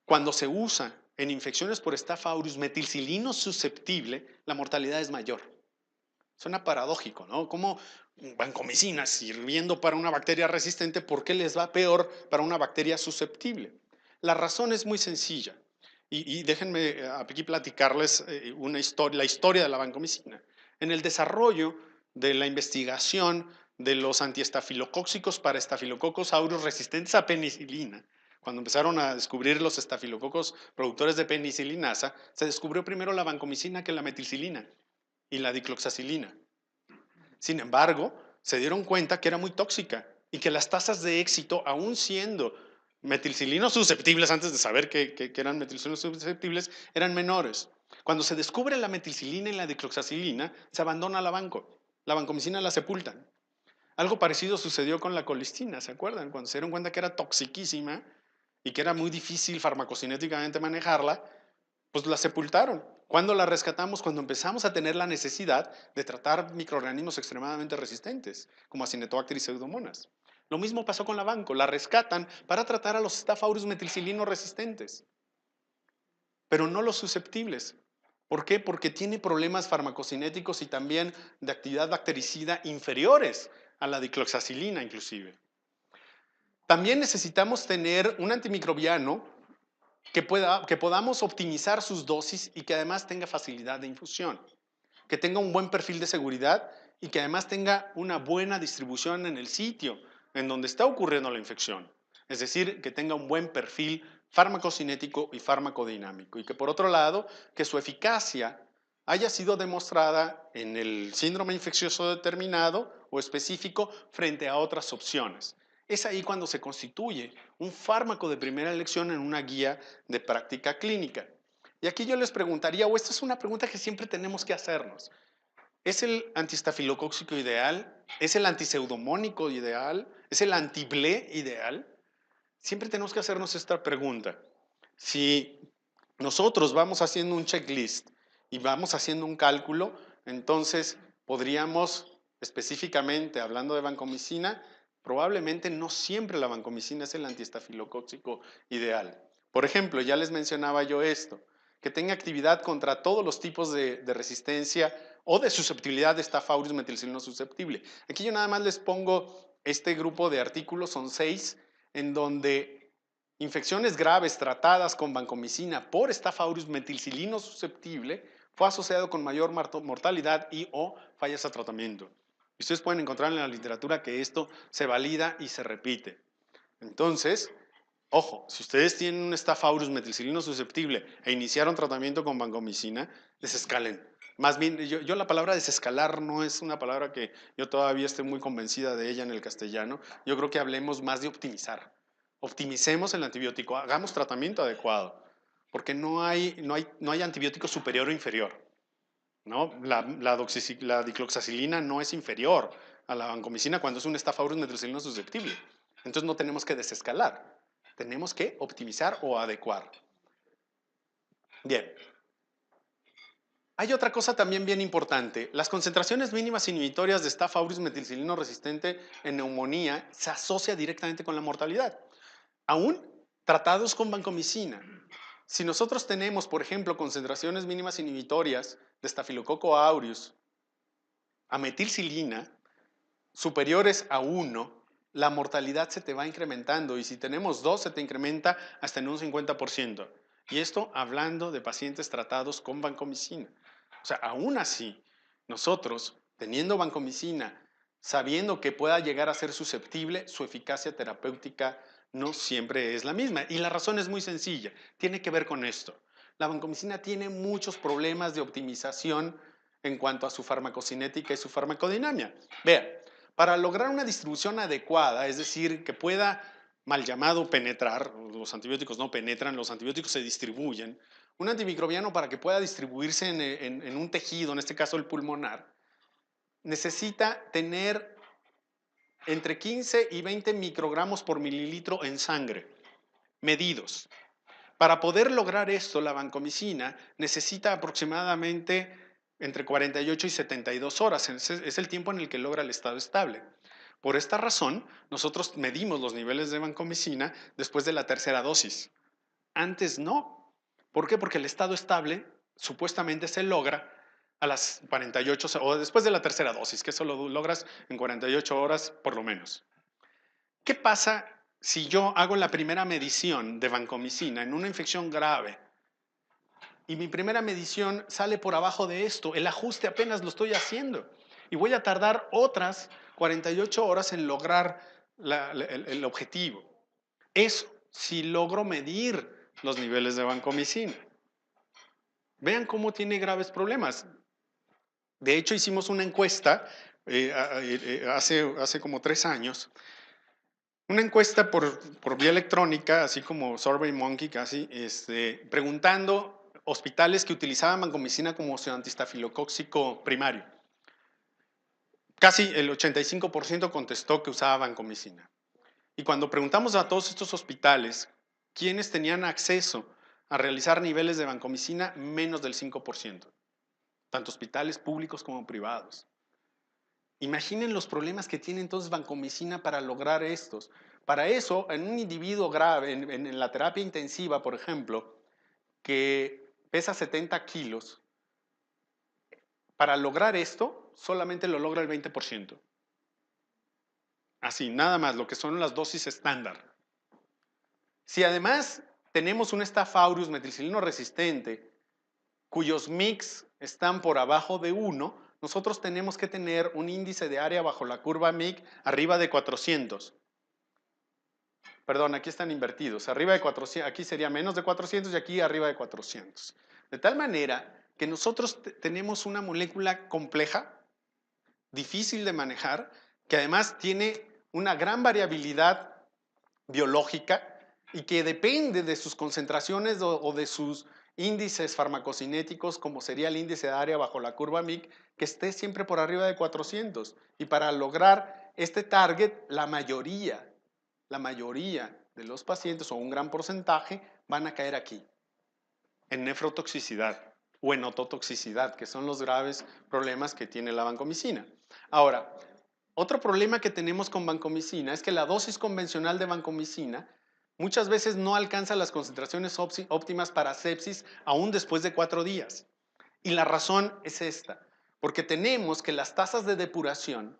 cuando se usa en infecciones por Staph aureus metilcilino susceptible, la mortalidad es mayor. Suena paradójico, ¿no? ¿Cómo vancomicina sirviendo para una bacteria resistente, por qué les va peor para una bacteria susceptible? La razón es muy sencilla. Y déjenme aquí platicarles la historia de la vancomicina. En el desarrollo de la investigación de los antiestafilocóxicos para Staphylococcus aureus resistentes a penicilina, cuando empezaron a descubrir los estafilococos productores de penicilinasa, se descubrió primero la vancomicina que la metilcilina y la dicloxacilina. Sin embargo, se dieron cuenta que era muy tóxica y que las tasas de éxito, aún siendo metilcilinos susceptibles, antes de saber que eran metilcilinos susceptibles, eran menores. Cuando se descubre la metilcilina y la dicloxacilina, se abandona la vancomicina la sepultan. Algo parecido sucedió con la colistina, ¿se acuerdan? Cuando se dieron cuenta que era toxiquísima y que era muy difícil farmacocinéticamente manejarla, pues la sepultaron. ¿Cuándo la rescatamos? Cuando empezamos a tener la necesidad de tratar microorganismos extremadamente resistentes, como Acinetobacter y Pseudomonas. Lo mismo pasó con la vanco, la rescatan para tratar a los Staph aureus metilcilino resistentes, pero no los susceptibles. ¿Por qué? Porque tiene problemas farmacocinéticos y también de actividad bactericida inferiores a la dicloxacilina inclusive. También necesitamos tener un antimicrobiano que podamos optimizar sus dosis y que además tenga facilidad de infusión, que tenga un buen perfil de seguridad y que además tenga una buena distribución en el sitio en donde está ocurriendo la infección. Es decir, que tenga un buen perfil farmacocinético y farmacodinámico. Y que por otro lado, que su eficacia haya sido demostrada en el síndrome infeccioso determinado o específico frente a otras opciones. Es ahí cuando se constituye un fármaco de primera elección en una guía de práctica clínica. Y aquí yo les preguntaría, o esta es una pregunta que siempre tenemos que hacernos, ¿es el antiestafilocóxico ideal? ¿Es el antiseudomónico ideal? ¿Es el antiblé ideal? Siempre tenemos que hacernos esta pregunta. Si nosotros vamos haciendo un checklist y vamos haciendo un cálculo, entonces podríamos específicamente, hablando de vancomicina, probablemente no siempre la vancomicina es el antiestafilocóxico ideal. Por ejemplo, ya les mencionaba yo esto, que tenga actividad contra todos los tipos de resistencia o de susceptibilidad de Staph aureus metilcilino susceptible. Aquí yo nada más les pongo este grupo de artículos, son 6, en donde infecciones graves tratadas con vancomicina por Staph aureus metilcilino susceptible fue asociado con mayor mortalidad y o fallas a tratamiento. Ustedes pueden encontrar en la literatura que esto se valida y se repite. Entonces, ojo, si ustedes tienen un Staph aureus metilcilino susceptible e iniciaron tratamiento con vancomicina, desescalen. Más bien, yo la palabra desescalar no es una palabra que yo todavía esté muy convencida de ella en el castellano. Yo creo que hablemos más de optimizar. Optimicemos el antibiótico, hagamos tratamiento adecuado, porque no hay antibiótico superior o inferior. ¿No? La dicloxacilina no es inferior a la vancomicina cuando es un Staph aureus metilcilino susceptible. Entonces no tenemos que desescalar, tenemos que optimizar o adecuar. Bien. Hay otra cosa también bien importante. Las concentraciones mínimas inhibitorias de Staph aureus metilcilino resistente en neumonía se asocia directamente con la mortalidad. Aún tratados con vancomicina. Si nosotros tenemos, por ejemplo, concentraciones mínimas inhibitorias de Staphylococcus aureus a metilcilina superiores a 1, la mortalidad se te va incrementando y si tenemos 2 se te incrementa hasta en un 50%. Y esto hablando de pacientes tratados con vancomicina. O sea, aún así, nosotros teniendo vancomicina, sabiendo que pueda llegar a ser susceptible, su eficacia terapéutica no siempre es la misma. Y la razón es muy sencilla, tiene que ver con esto. La vancomicina tiene muchos problemas de optimización en cuanto a su farmacocinética y su farmacodinamia. Vean, para lograr una distribución adecuada, es decir, que pueda, mal llamado, penetrar, los antibióticos no penetran, los antibióticos se distribuyen, un antimicrobiano para que pueda distribuirse en un tejido, en este caso el pulmonar, necesita tener entre 15 y 20 microgramos por mililitro en sangre, medidos. Para poder lograr esto, la vancomicina necesita aproximadamente entre 48 y 72 horas. Es el tiempo en el que logra el estado estable. Por esta razón, nosotros medimos los niveles de vancomicina después de la tercera dosis. Antes no. ¿Por qué? Porque el estado estable supuestamente se logra a las 48 o después de la tercera dosis, que eso lo logras en 48 horas por lo menos. ¿Qué pasa si yo hago la primera medición de vancomicina en una infección grave y mi primera medición sale por abajo de esto? El ajuste apenas lo estoy haciendo y voy a tardar otras 48 horas en lograr el objetivo. Eso si logro medir los niveles de vancomicina. Vean cómo tiene graves problemas. De hecho, hicimos una encuesta hace como 3 años. Una encuesta por vía electrónica, así como SurveyMonkey casi, preguntando hospitales que utilizaban vancomicina como su antistafilocóxico primario. Casi el 85% contestó que usaba vancomicina. Y cuando preguntamos a todos estos hospitales quiénes tenían acceso a realizar niveles de vancomicina, menos del 5%, tanto hospitales públicos como privados. Imaginen los problemas que tiene entonces vancomicina para lograr estos. Para eso, en un individuo grave, en la terapia intensiva, por ejemplo, que pesa 70 kilos, para lograr esto, solamente lo logra el 20%. Así, nada más, lo que son las dosis estándar. Si además tenemos un Staph metilcilino resistente, cuyos mix están por abajo de 1, nosotros tenemos que tener un índice de área bajo la curva MIC arriba de 400. Perdón, aquí están invertidos. Arriba de 400, aquí sería menos de 400 y aquí arriba de 400. De tal manera que nosotros tenemos una molécula compleja, difícil de manejar, que además tiene una gran variabilidad biológica y que depende de sus concentraciones o de sus índices farmacocinéticos, como sería el índice de área bajo la curva MIC, que esté siempre por arriba de 400. Y para lograr este target, la mayoría de los pacientes o un gran porcentaje van a caer aquí, en nefrotoxicidad o en ototoxicidad, que son los graves problemas que tiene la vancomicina. Ahora, otro problema que tenemos con vancomicina es que la dosis convencional de vancomicina muchas veces no alcanza las concentraciones óptimas para sepsis aún después de 4 días. Y la razón es esta, porque tenemos que las tasas de depuración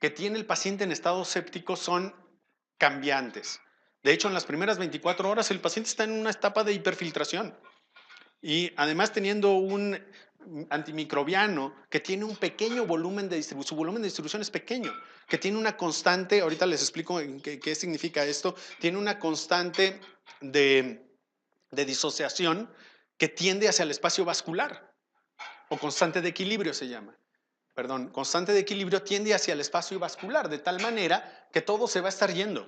que tiene el paciente en estado séptico son cambiantes. De hecho, en las primeras 24 horas el paciente está en una etapa de hiperfiltración. Y además teniendo un antimicrobiano que tiene un pequeño volumen de distribución, su volumen de distribución es pequeño, que tiene una constante, ahorita les explico qué significa esto, tiene una constante de disociación que tiende hacia el espacio vascular, o constante de equilibrio se llama. Perdón, constante de equilibrio tiende hacia el espacio vascular, de tal manera que todo se va a estar yendo.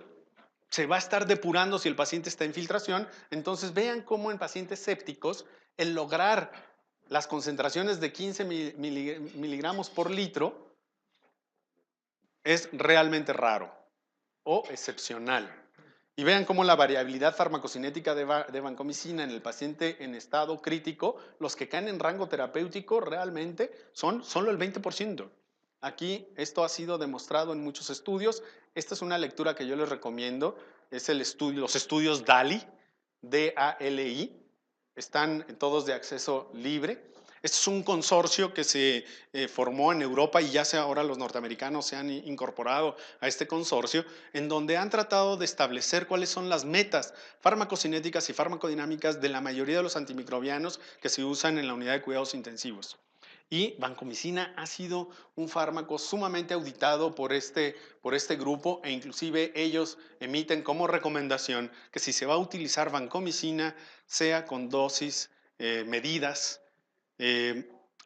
Se va a estar depurando si el paciente está en filtración. Entonces vean cómo en pacientes sépticos el lograr las concentraciones de 15 miligramos por litro es realmente raro o excepcional. Y vean cómo la variabilidad farmacocinética de vancomicina en el paciente en estado crítico, los que caen en rango terapéutico realmente son solo el 20%. Aquí esto ha sido demostrado en muchos estudios. Esta es una lectura que yo les recomiendo. Es los estudios DALI, D-A-L-I. Están todos de acceso libre. Este es un consorcio que se formó en Europa y ya ahora los norteamericanos se han incorporado a este consorcio, en donde han tratado de establecer cuáles son las metas farmacocinéticas y farmacodinámicas de la mayoría de los antimicrobianos que se usan en la unidad de cuidados intensivos. Y vancomicina ha sido un fármaco sumamente auditado por este grupo e inclusive ellos emiten como recomendación que si se va a utilizar vancomicina sea con dosis medidas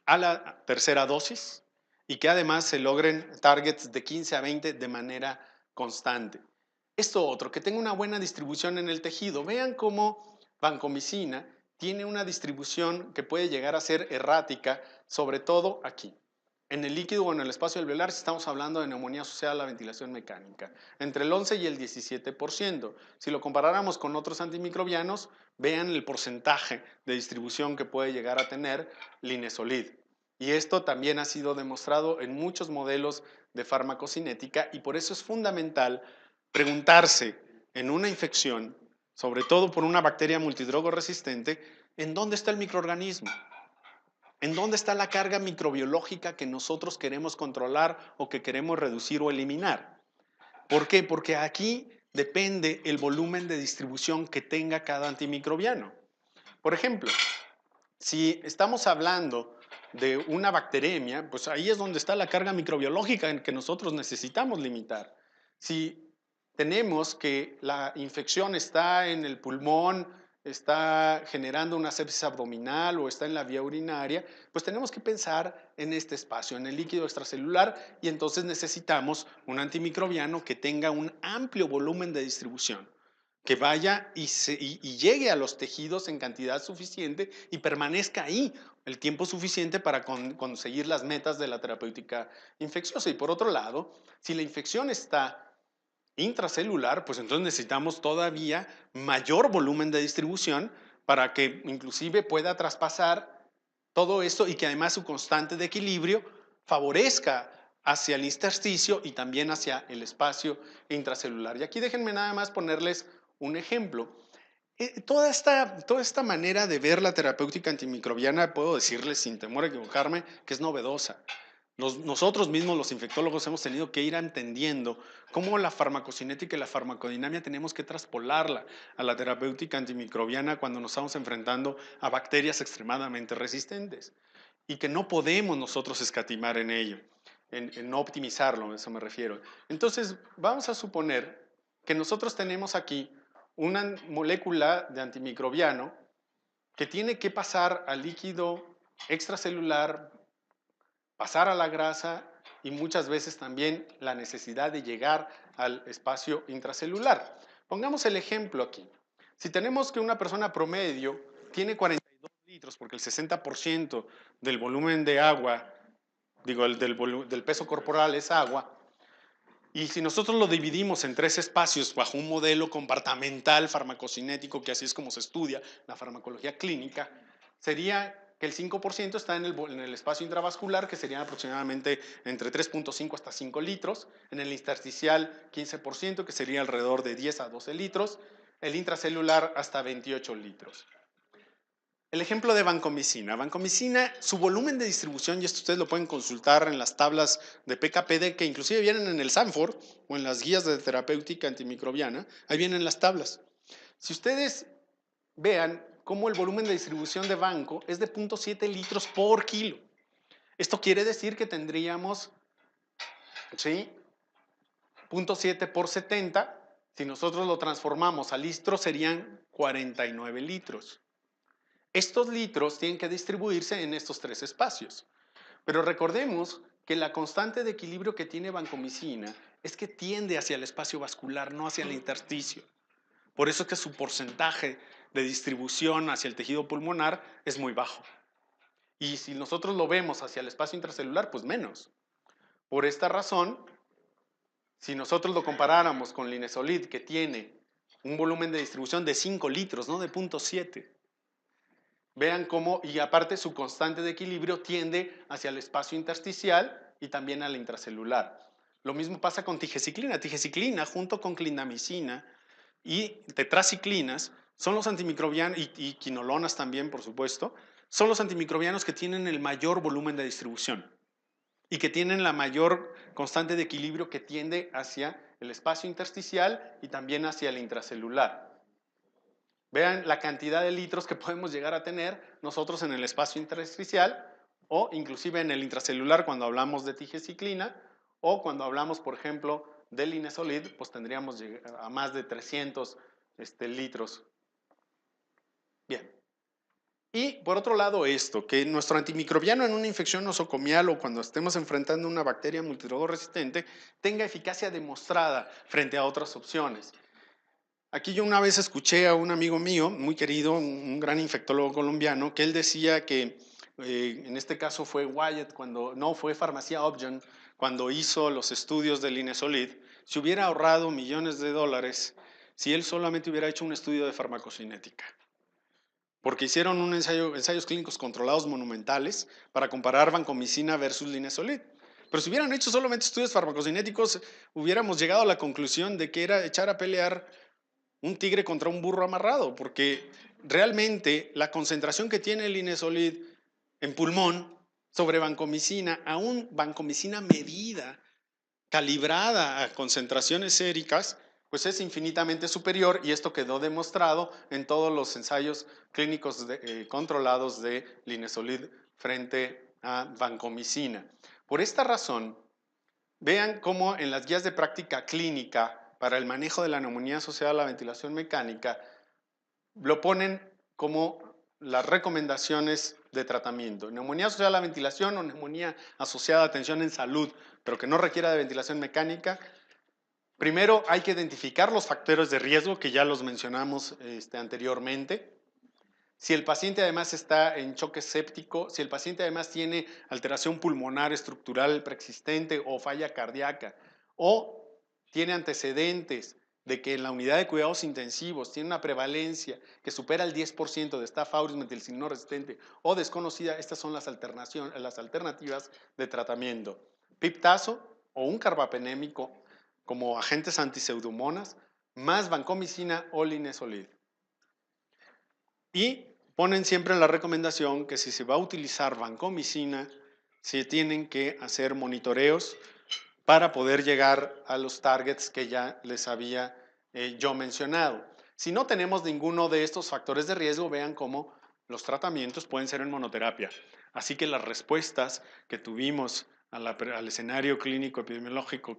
a la tercera dosis y que además se logren targets de 15 a 20 de manera constante. Esto otro, que tenga una buena distribución en el tejido. Vean cómo vancomicina tiene una distribución que puede llegar a ser errática, sobre todo aquí. En el líquido o en el espacio alveolar, si estamos hablando de neumonía asociada a la ventilación mecánica, entre el 11 y el 17%. Si lo comparáramos con otros antimicrobianos, vean el porcentaje de distribución que puede llegar a tener Linezolid. Y esto también ha sido demostrado en muchos modelos de farmacocinética y por eso es fundamental preguntarse en una infección, sobre todo por una bacteria multidrogo resistente, ¿en dónde está el microorganismo? ¿En dónde está la carga microbiológica que nosotros queremos controlar o que queremos reducir o eliminar? ¿Por qué? Porque aquí depende el volumen de distribución que tenga cada antimicrobiano. Por ejemplo, si estamos hablando de una bacteremia, pues ahí es donde está la carga microbiológica en que nosotros necesitamos limitar. Si tenemos que la infección está en el pulmón, está generando una sepsis abdominal o está en la vía urinaria, pues tenemos que pensar en este espacio, en el líquido extracelular, y entonces necesitamos un antimicrobiano que tenga un amplio volumen de distribución, que vaya y llegue a los tejidos en cantidad suficiente y permanezca ahí el tiempo suficiente para conseguir las metas de la terapéutica infecciosa. Y por otro lado, si la infección está intracelular, pues entonces necesitamos todavía mayor volumen de distribución para que inclusive pueda traspasar todo esto y que además su constante de equilibrio favorezca hacia el intersticio y también hacia el espacio intracelular. Y aquí déjenme nada más ponerles un ejemplo. Toda esta manera de ver la terapéutica antimicrobiana, puedo decirles sin temor a equivocarme, que es novedosa. Nosotros mismos, los infectólogos, hemos tenido que ir entendiendo cómo la farmacocinética y la farmacodinamia tenemos que traspolarla a la terapéutica antimicrobiana cuando nos estamos enfrentando a bacterias extremadamente resistentes. y que no podemos nosotros escatimar en ello, en no optimizarlo, a eso me refiero. Entonces, vamos a suponer que nosotros tenemos aquí una molécula de antimicrobiano que tiene que pasar al líquido extracelular, pasar a la grasa y muchas veces también la necesidad de llegar al espacio intracelular. Pongamos el ejemplo aquí. Si tenemos que una persona promedio tiene 42 litros, porque el 60% del volumen de agua, digo, del peso corporal es agua, y si nosotros lo dividimos en 3 espacios bajo un modelo compartamental farmacocinético, que así es como se estudia la farmacología clínica, sería que el 5% está en el espacio intravascular, que serían aproximadamente entre 3.5 hasta 5 litros, en el intersticial 15%, que sería alrededor de 10 a 12 litros, el intracelular hasta 28 litros. El ejemplo de vancomicina. Vancomicina, su volumen de distribución, y esto ustedes lo pueden consultar en las tablas de PKPD, que inclusive vienen en el Sanford o en las guías de terapéutica antimicrobiana, ahí vienen las tablas. Si ustedes vean cómo el volumen de distribución de Vanco es de 0.7 litros por kilo. Esto quiere decir que tendríamos, ¿sí?, 0.7 por 70. Si nosotros lo transformamos a litros, serían 49 litros. Estos litros tienen que distribuirse en estos 3 espacios. Pero recordemos que la constante de equilibrio que tiene vancomicina es que tiende hacia el espacio vascular, no hacia el intersticio. Por eso es que su porcentaje de distribución hacia el tejido pulmonar es muy bajo. Y si nosotros lo vemos hacia el espacio intracelular, pues menos. Por esta razón, si nosotros lo comparáramos con Linezolid, que tiene un volumen de distribución de 5 litros, no de 0.7, vean cómo, y aparte su constante de equilibrio tiende hacia el espacio intersticial y también al intracelular. Lo mismo pasa con tigeciclina. Tigeciclina junto con clindamicina y tetraciclinas son los antimicrobianos, y quinolonas también, por supuesto, son los antimicrobianos que tienen el mayor volumen de distribución y que tienen la mayor constante de equilibrio que tiende hacia el espacio intersticial y también hacia el intracelular. Vean la cantidad de litros que podemos llegar a tener nosotros en el espacio intersticial o inclusive en el intracelular cuando hablamos de tigeciclina o cuando hablamos, por ejemplo, del Linezolid, pues tendríamos a más de 300 litros. Bien. Y por otro lado esto, que nuestro antimicrobiano en una infección nosocomial o cuando estemos enfrentando una bacteria multidrogoresistente tenga eficacia demostrada frente a otras opciones. Aquí yo una vez escuché a un amigo mío, muy querido, un gran infectólogo colombiano, que él decía que, en este caso fue Wyatt, fue Farmacia Option, cuando hizo los estudios del Linezolid, se hubiera ahorrado millones de dólares si él solamente hubiera hecho un estudio de farmacocinética. Porque hicieron ensayos clínicos controlados monumentales para comparar vancomicina versus Linezolid. Pero si hubieran hecho solamente estudios farmacocinéticos, hubiéramos llegado a la conclusión de que era echar a pelear un tigre contra un burro amarrado, porque realmente la concentración que tiene el Linezolid en pulmón sobre vancomicina, aún vancomicina medida, calibrada a concentraciones séricas, pues es infinitamente superior y esto quedó demostrado en todos los ensayos clínicos controlados de Linezolid frente a vancomicina. Por esta razón, vean cómo en las guías de práctica clínica para el manejo de la neumonía asociada a la ventilación mecánica lo ponen como las recomendaciones de tratamiento. Neumonía asociada a la ventilación o neumonía asociada a atención en salud, pero que no requiera de ventilación mecánica. Primero hay que identificar los factores de riesgo que ya los mencionamos anteriormente. Si el paciente además está en choque séptico, si el paciente además tiene alteración pulmonar estructural preexistente o falla cardíaca, o tiene antecedentes de que en la unidad de cuidados intensivos tiene una prevalencia que supera el 10% de Staph aureus metilcinino resistente o desconocida, estas son las alternativas de tratamiento. Piptazo o un carbapenémico como agentes antiseudomonas, más vancomicina o Linezolid. Y ponen siempre la recomendación que si se va a utilizar vancomicina, se tienen que hacer monitoreos para poder llegar a los targets que ya les había yo mencionado. Si no tenemos ninguno de estos factores de riesgo, vean cómo los tratamientos pueden ser en monoterapia. Así que las respuestas que tuvimos al escenario clínico epidemiológico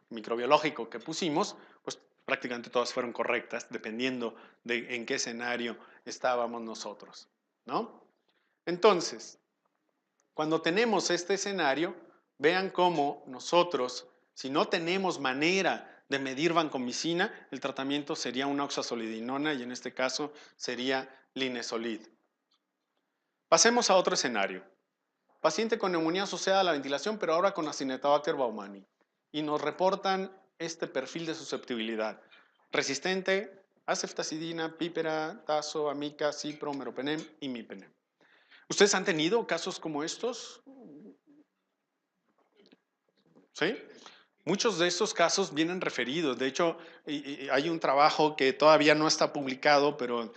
microbiológico que pusimos, pues prácticamente todas fueron correctas, dependiendo de en qué escenario estábamos nosotros, ¿no? Entonces, cuando tenemos este escenario, vean cómo nosotros, si no tenemos manera de medir vancomicina, el tratamiento sería una oxazolidinona y en este caso sería linezolid. Pasemos a otro escenario. Paciente con neumonía asociada a la ventilación, pero ahora con Acinetobacter baumannii. Y nos reportan este perfil de susceptibilidad. Resistente a ceftazidina, pípera, tazo, amica, cipro, meropenem y mipenem. ¿Ustedes han tenido casos como estos? ¿Sí? Muchos de estos casos vienen referidos. De hecho, hay un trabajo que todavía no está publicado, pero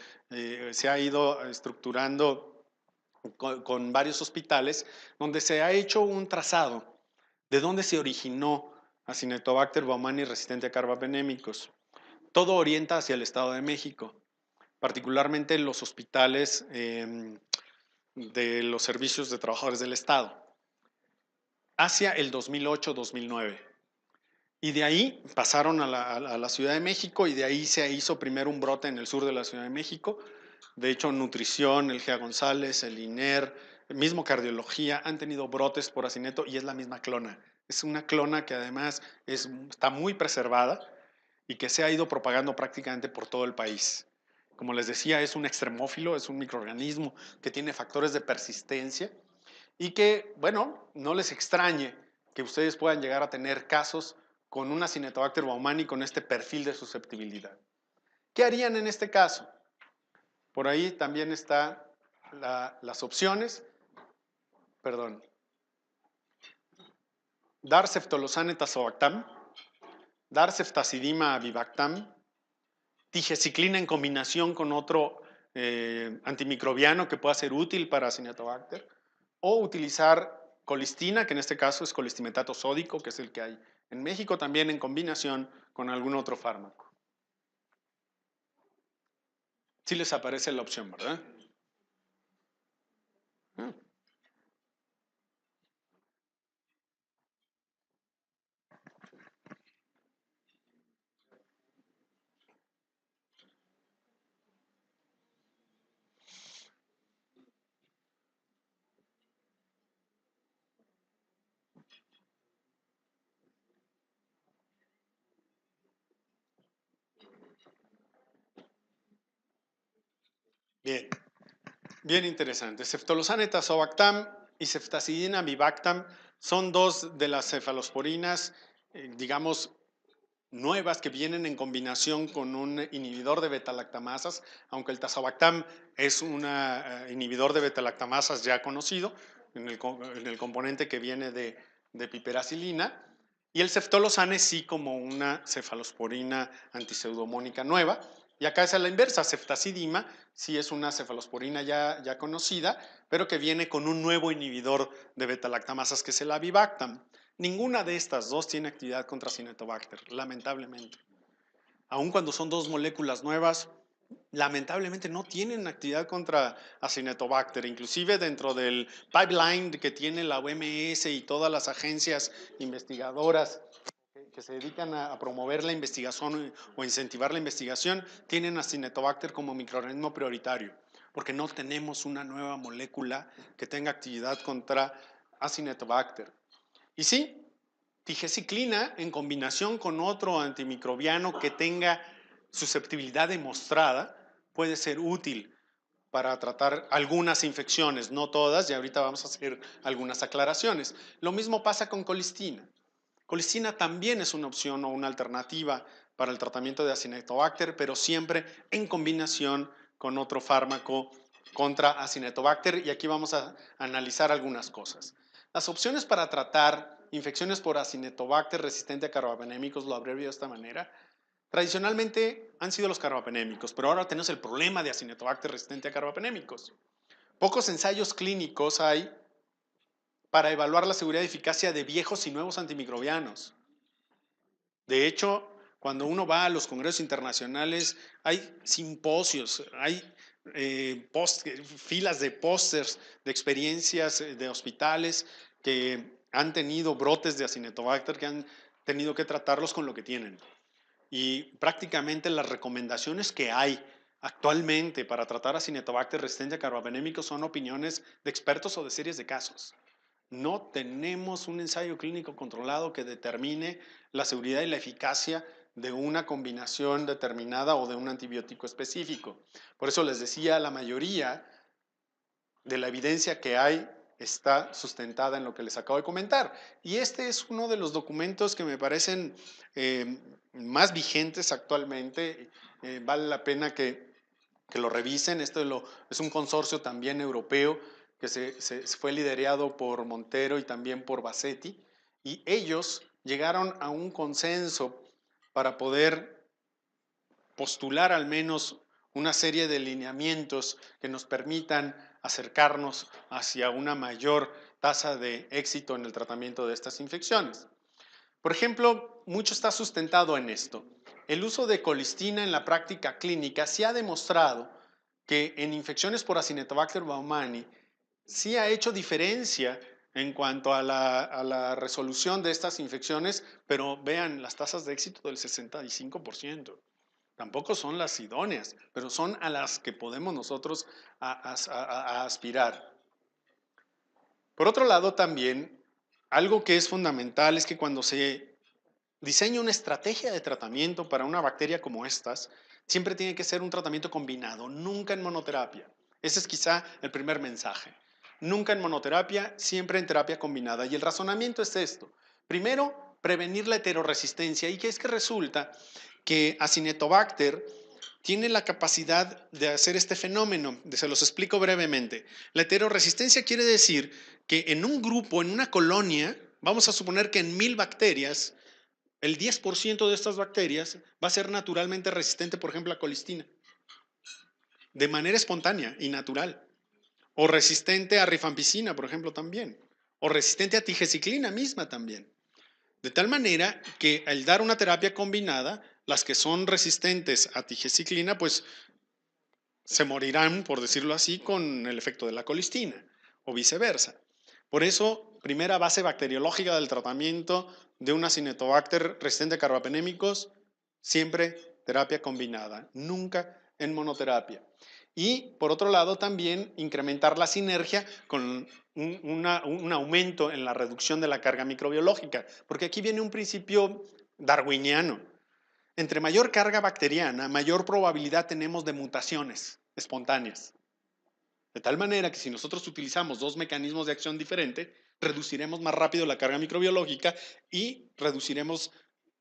se ha ido estructurando con varios hospitales, donde se ha hecho un trazado de dónde se originó Acinetobacter baumannii resistente a carbapenémicos. Todo orienta hacia el Estado de México, particularmente los hospitales de los servicios de trabajadores del Estado, hacia el 2008-2009. Y de ahí pasaron a la Ciudad de México y de ahí se hizo primero un brote en el sur de la Ciudad de México. De hecho, nutrición, el GEA González, el INER, el mismo cardiología han tenido brotes por acineto y es la misma clona. Es una clona que además está muy preservada y que se ha ido propagando prácticamente por todo el país. Como les decía, es un extremófilo, es un microorganismo que tiene factores de persistencia y que, bueno, no les extrañe que ustedes puedan llegar a tener casos con una Acinetobacter baumannii con este perfil de susceptibilidad. ¿Qué harían en este caso? Por ahí también están las opciones, perdón, dar ceftolozane tazobactam, dar ceftazidima avibactam, tigeciclina en combinación con otro antimicrobiano que pueda ser útil para Acinetobacter, o utilizar colistina, que en este caso es colistimetato sódico, que es el que hay en México, también en combinación con algún otro fármaco. Sí les aparece la opción, ¿verdad? Bien, bien interesante. Ceftolozane tazobactam y ceftazidina avibactam son dos de las cefalosporinas, digamos, nuevas que vienen en combinación con un inhibidor de beta-lactamasas, aunque el tazobactam es un inhibidor de beta-lactamasas ya conocido en el componente que viene de piperacilina, y el ceftolozane sí como una cefalosporina antiseudomónica nueva. Y acá es a la inversa, ceftazidima sí es una cefalosporina ya conocida, pero que viene con un nuevo inhibidor de beta-lactamasas que es el avibactam. Ninguna de estas dos tiene actividad contra Acinetobacter, lamentablemente. Aun cuando son dos moléculas nuevas, lamentablemente no tienen actividad contra Acinetobacter. Inclusive dentro del pipeline que tiene la OMS y todas las agencias investigadoras que se dedican a promover la investigación o incentivar la investigación, tienen Acinetobacter como microorganismo prioritario, porque no tenemos una nueva molécula que tenga actividad contra Acinetobacter. Y sí, tigeciclina en combinación con otro antimicrobiano que tenga susceptibilidad demostrada puede ser útil para tratar algunas infecciones, no todas, y ahorita vamos a hacer algunas aclaraciones. Lo mismo pasa con colistina. Colistina también es una opción o una alternativa para el tratamiento de Acinetobacter, pero siempre en combinación con otro fármaco contra Acinetobacter, y aquí vamos a analizar algunas cosas. Las opciones para tratar infecciones por Acinetobacter resistente a carbapenémicos, lo abrevio de esta manera, tradicionalmente han sido los carbapenémicos, pero ahora tenemos el problema de Acinetobacter resistente a carbapenémicos. Pocos ensayos clínicos hay para evaluar la seguridad y eficacia de viejos y nuevos antimicrobianos. De hecho, cuando uno va a los congresos internacionales, hay simposios, hay filas de pósters de experiencias de hospitales que han tenido brotes de Acinetobacter, que han tenido que tratarlos con lo que tienen. Y prácticamente las recomendaciones que hay actualmente para tratar Acinetobacter resistente a carbapenémicos son opiniones de expertos o de series de casos. No tenemos un ensayo clínico controlado que determine la seguridad y la eficacia de una combinación determinada o de un antibiótico específico. Por eso les decía, la mayoría de la evidencia que hay está sustentada en lo que les acabo de comentar. Y este es uno de los documentos que me parecen más vigentes actualmente. Vale la pena que lo revisen. Es un consorcio también europeo que fue liderado por Montero y también por Bassetti. Y ellos llegaron a un consenso para poder postular al menos una serie de lineamientos que nos permitan acercarnos hacia una mayor tasa de éxito en el tratamiento de estas infecciones. Por ejemplo, mucho está sustentado en esto. El uso de colistina en la práctica clínica sí ha demostrado que en infecciones por Acinetobacter baumannii sí ha hecho diferencia en cuanto a la resolución de estas infecciones, pero vean las tasas de éxito del 65%. Tampoco son las idóneas, pero son a las que podemos nosotros aspirar. Por otro lado, también, algo que es fundamental es que cuando se diseña una estrategia de tratamiento para una bacteria como estas, siempre tiene que ser un tratamiento combinado, nunca en monoterapia. Ese es quizá el primer mensaje. Nunca en monoterapia, siempre en terapia combinada. Y el razonamiento es esto. Primero, prevenir la heteroresistencia. ¿Y qué es que resulta? Que Acinetobacter tiene la capacidad de hacer este fenómeno. Se los explico brevemente. La heteroresistencia quiere decir que en un grupo, en una colonia, vamos a suponer que en 1000 bacterias, el 10% de estas bacterias va a ser naturalmente resistente, por ejemplo, a colistina, de manera espontánea y natural. O resistente a rifampicina, por ejemplo, también. O resistente a tigecyclina misma también. De tal manera que al dar una terapia combinada, las que son resistentes a tigecyclina, pues se morirán, por decirlo así, con el efecto de la colistina o viceversa. Por eso, primera base bacteriológica del tratamiento de un Acinetobacter resistente a carbapenémicos, siempre terapia combinada, nunca en monoterapia. Y por otro lado, también incrementar la sinergia con un aumento en la reducción de la carga microbiológica, porque aquí viene un principio darwiniano. Entre mayor carga bacteriana, mayor probabilidad tenemos de mutaciones espontáneas. De tal manera que si nosotros utilizamos dos mecanismos de acción diferentes, reduciremos más rápido la carga microbiológica y reduciremos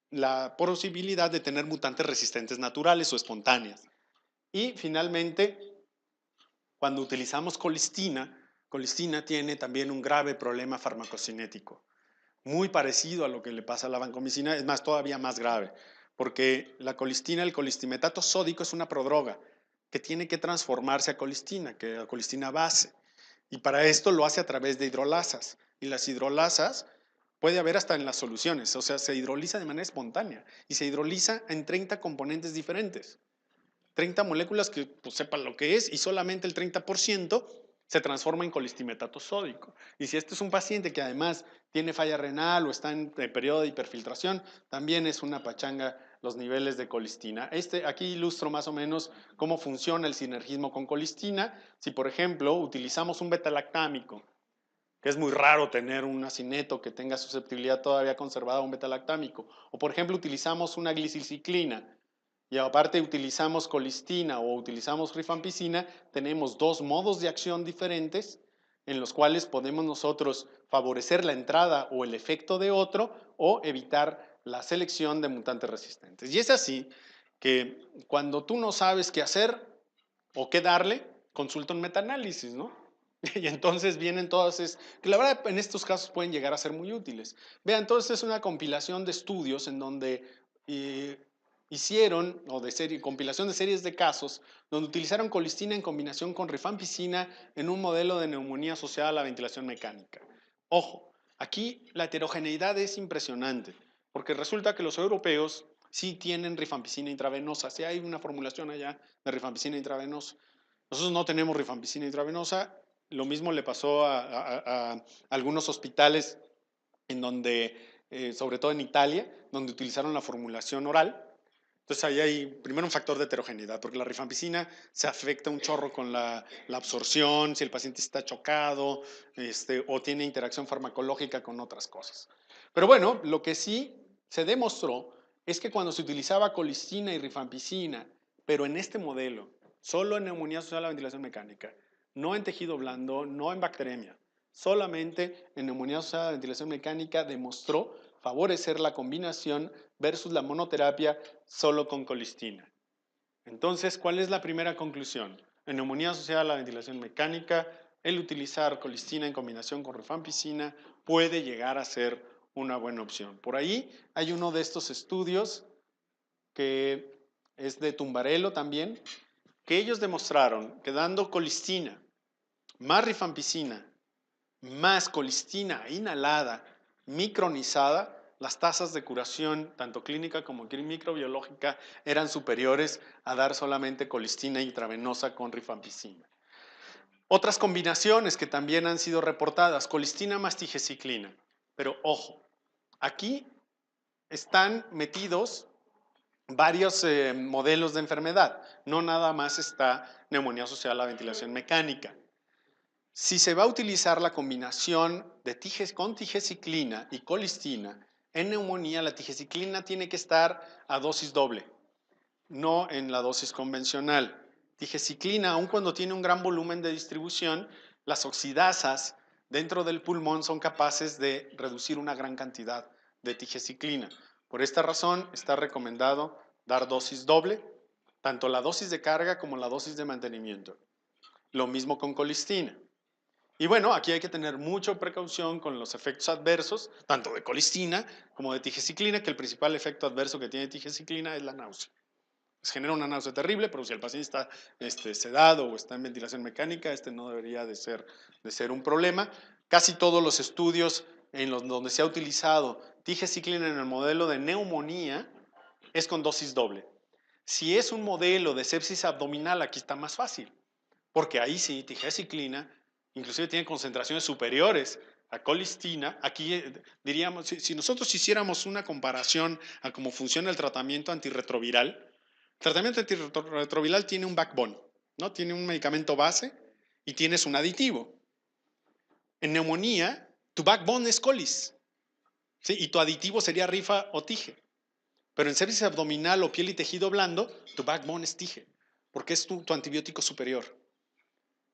la posibilidad de tener mutantes resistentes naturales o espontáneas. Y finalmente, cuando utilizamos colistina, colistina tiene también un grave problema farmacocinético, muy parecido a lo que le pasa a la vancomicina, es más, todavía más grave, porque la colistina, el colistimetato sódico es una prodroga que tiene que transformarse a colistina, que a colistina base, y para esto lo hace a través de hidrolasas, y las hidrolasas puede haber hasta en las soluciones, o sea, se hidroliza de manera espontánea, y se hidroliza en 30 componentes diferentes. 30 moléculas que pues, sepan lo que es y solamente el 30% se transforma en colistimetato sódico. Y si este es un paciente que además tiene falla renal o está en periodo de hiperfiltración, también es una pachanga los niveles de colistina. Aquí ilustro más o menos cómo funciona el sinergismo con colistina. Si, por ejemplo, utilizamos un betalactámico, que es muy raro tener un acineto que tenga susceptibilidad todavía conservada a un betalactámico, o por ejemplo utilizamos una glicilciclina, y aparte utilizamos colistina o utilizamos rifampicina, tenemos dos modos de acción diferentes en los cuales podemos nosotros favorecer la entrada o el efecto de otro o evitar la selección de mutantes resistentes. Y es así que cuando tú no sabes qué hacer o qué darle, consulta un metaanálisis, ¿no? Y entonces vienen todas, que la verdad en estos casos pueden llegar a ser muy útiles. Vean, entonces es una compilación de estudios en donde hicieron, o de serie, compilación de series de casos, donde utilizaron colistina en combinación con rifampicina en un modelo de neumonía asociada a la ventilación mecánica. Ojo, aquí la heterogeneidad es impresionante, porque resulta que los europeos sí tienen rifampicina intravenosa, sí hay una formulación allá de rifampicina intravenosa, Nosotros no tenemos rifampicina intravenosa. Lo mismo le pasó a algunos hospitales en donde, sobre todo en Italia, donde utilizaron la formulación oral. Entonces ahí hay primero un factor de heterogeneidad, porque la rifampicina se afecta un chorro con la absorción, si el paciente está chocado, o tiene interacción farmacológica con otras cosas. Pero bueno, lo que sí se demostró es que cuando se utilizaba colistina y rifampicina, pero en este modelo, solo en neumonía asociada a la ventilación mecánica, no en tejido blando, no en bacteremia, solamente en neumonía asociada a la ventilación mecánica, demostró favorecer la combinación versus la monoterapia solo con colistina. Entonces, ¿cuál es la primera conclusión? En neumonía asociada a la ventilación mecánica, el utilizar colistina en combinación con rifampicina puede llegar a ser una buena opción. Por ahí hay uno de estos estudios que es de Tumbarello también, que ellos demostraron que dando colistina más rifampicina más colistina inhalada micronizada, las tasas de curación, tanto clínica como microbiológica, eran superiores a dar solamente colistina intravenosa con rifampicina. Otras combinaciones que también han sido reportadas, colistina más tigeciclina. Pero ojo, aquí están metidos varios modelos de enfermedad. No nada más está neumonía asociada a la ventilación mecánica. Si se va a utilizar la combinación de con tigeciclina y colistina, en neumonía la tigeciclina tiene que estar a dosis doble, no en la dosis convencional. Tigeciclina, aun cuando tiene un gran volumen de distribución, las oxidasas dentro del pulmón son capaces de reducir una gran cantidad de tigeciclina. Por esta razón está recomendado dar dosis doble, tanto la dosis de carga como la dosis de mantenimiento. Lo mismo con colistina. Y bueno, aquí hay que tener mucha precaución con los efectos adversos, tanto de colistina como de tigeciclina, que el principal efecto adverso que tiene tigeciclina es la náusea. Genera una náusea terrible, pero si el paciente está sedado o está en ventilación mecánica, no debería de ser un problema. Casi todos los estudios donde se ha utilizado tigeciclina en el modelo de neumonía es con dosis doble. Si es un modelo de sepsis abdominal, aquí está más fácil, porque ahí sí, tigeciclina inclusive tiene concentraciones superiores a colistina. Aquí diríamos, si nosotros hiciéramos una comparación a cómo funciona el tratamiento antirretroviral, el tratamiento antirretroviral tiene un backbone, ¿no? Tiene un medicamento base y tienes un aditivo. En neumonía, tu backbone es colis, ¿sí? Y tu aditivo sería rifa o tige. Pero en sepsis abdominal o piel y tejido blando, tu backbone es tige, porque es tu antibiótico superior.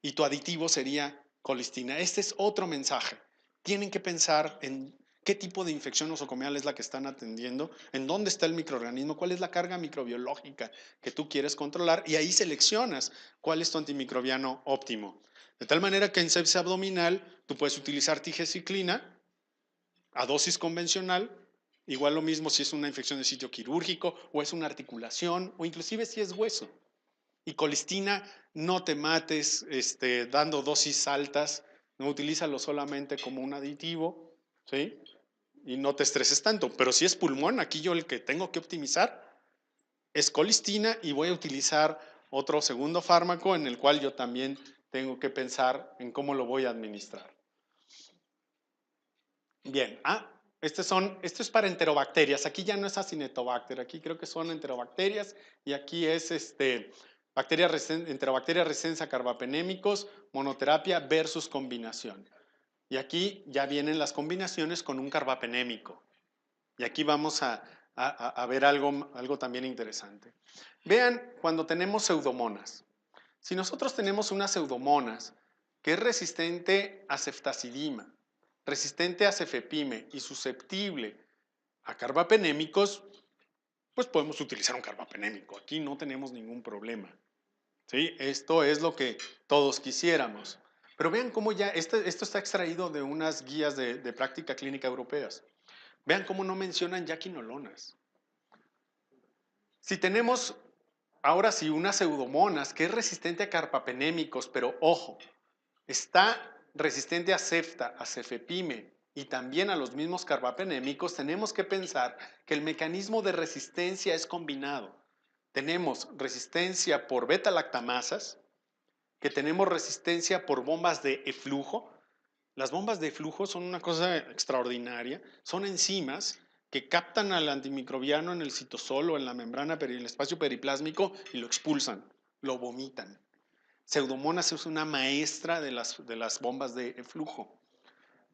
Y tu aditivo sería colistina. Este es otro mensaje. Tienen que pensar en qué tipo de infección nosocomial es la que están atendiendo, en dónde está el microorganismo, cuál es la carga microbiológica que tú quieres controlar, y ahí seleccionas cuál es tu antimicrobiano óptimo. De tal manera que en sepsis abdominal tú puedes utilizar tigeciclina a dosis convencional, igual lo mismo si es una infección de sitio quirúrgico o es una articulación o inclusive si es hueso. Y colistina, no te mates dando dosis altas, no utilízalo solamente como un aditivo, ¿sí? Y no te estreses tanto. Pero si es pulmón, aquí yo el que tengo que optimizar es colistina y voy a utilizar otro segundo fármaco en el cual yo también tengo que pensar en cómo lo voy a administrar. Bien, esto es para enterobacterias. Aquí ya no es Acinetobacter, aquí creo que son enterobacterias y aquí es enterobacterias resistentes a carbapenémicos, monoterapia versus combinación. Y aquí ya vienen las combinaciones con un carbapenémico. Y aquí vamos a ver algo también interesante. Vean cuando tenemos pseudomonas. Si nosotros tenemos unas pseudomonas que es resistente a ceftazidima, resistente a cefepime y susceptible a carbapenémicos, pues podemos utilizar un carbapenémico. Aquí no tenemos ningún problema. ¿Sí? Esto es lo que todos quisiéramos. Pero vean cómo ya, esto está extraído de unas guías de práctica clínica europeas. Vean cómo no mencionan ya quinolonas. Si tenemos, ahora sí, unas pseudomonas que es resistente a carbapenémicos, pero ojo, está resistente a cefta, a cefepime y también a los mismos carbapenémicos, tenemos que pensar que el mecanismo de resistencia es combinado. Tenemos resistencia por beta-lactamasas que tenemos resistencia por bombas de eflujo. Las bombas de flujo son una cosa extraordinaria. Son enzimas que captan al antimicrobiano en el citosol o en la membrana, en el espacio periplásmico y lo expulsan, lo vomitan. Pseudomonas es una maestra de las bombas de flujo.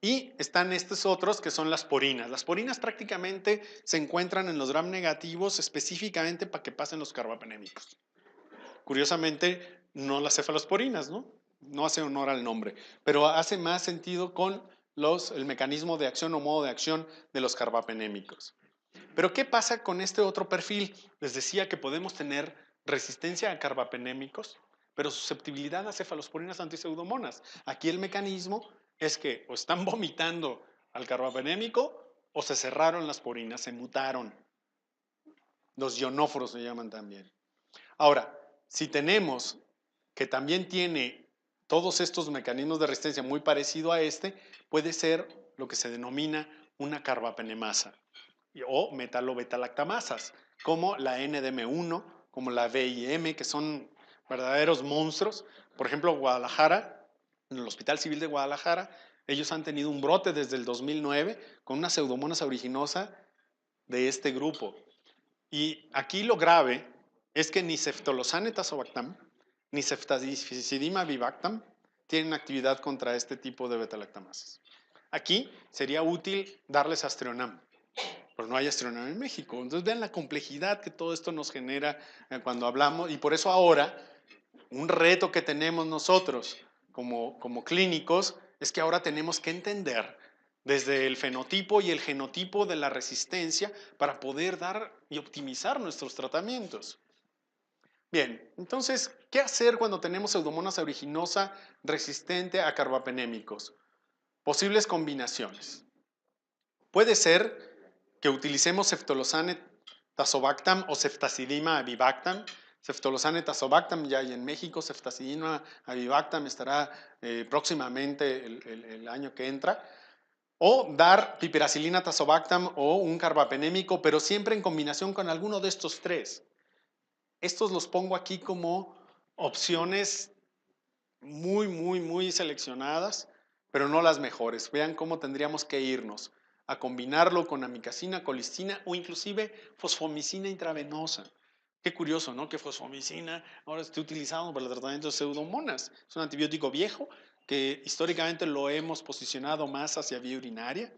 Y están estos otros que son las porinas. Las porinas prácticamente se encuentran en los gram negativos específicamente para que pasen los carbapenémicos. Curiosamente, no las cefalosporinas, ¿no? No hace honor al nombre, pero hace más sentido con el mecanismo de acción o modo de acción de los carbapenémicos. Pero ¿qué pasa con este otro perfil? Les decía que podemos tener resistencia a carbapenémicos, pero susceptibilidad a cefalosporinas antiseudomonas. Aquí el mecanismo es que o están vomitando al carbapenémico o se cerraron las porinas, se mutaron. Los ionóforos se llaman también. Ahora, si tenemos que también tiene todos estos mecanismos de resistencia muy parecido a este, puede ser lo que se denomina una carbapenemasa o metalobetalactamasas, como la NDM1, como la VIM, que son verdaderos monstruos. Por ejemplo, Guadalajara, en el Hospital Civil de Guadalajara, ellos han tenido un brote desde el 2009 con una pseudomonas aeruginosa de este grupo. Y aquí lo grave es que ni ceftolozane tazobactam ni ceftazidima avibactam tienen actividad contra este tipo de betalactamasas. Aquí sería útil darles Aztreonam, pero no hay Aztreonam en México. Entonces vean la complejidad que todo esto nos genera cuando hablamos, y por eso ahora un reto que tenemos nosotros como clínicos es que ahora tenemos que entender desde el fenotipo y el genotipo de la resistencia para poder dar y optimizar nuestros tratamientos. Bien, entonces, ¿qué hacer cuando tenemos Pseudomonas aeruginosa resistente a carbapenémicos? Posibles combinaciones. Puede ser que utilicemos ceftolozane tazobactam o ceftazidima avibactam. Ceftolozane tazobactam ya hay en México, ceftazidima avibactam estará próximamente el año que entra. O dar piperacilina tazobactam o un carbapenémico, pero siempre en combinación con alguno de estos tres. Estos los pongo aquí como opciones muy seleccionadas, pero no las mejores. Vean cómo tendríamos que irnos a combinarlo con amicacina, colistina o inclusive fosfomicina intravenosa. Qué curioso, ¿no? Que fosfomicina ahora esté utilizado para el tratamiento de pseudomonas. Es un antibiótico viejo que históricamente lo hemos posicionado más hacia vía urinaria,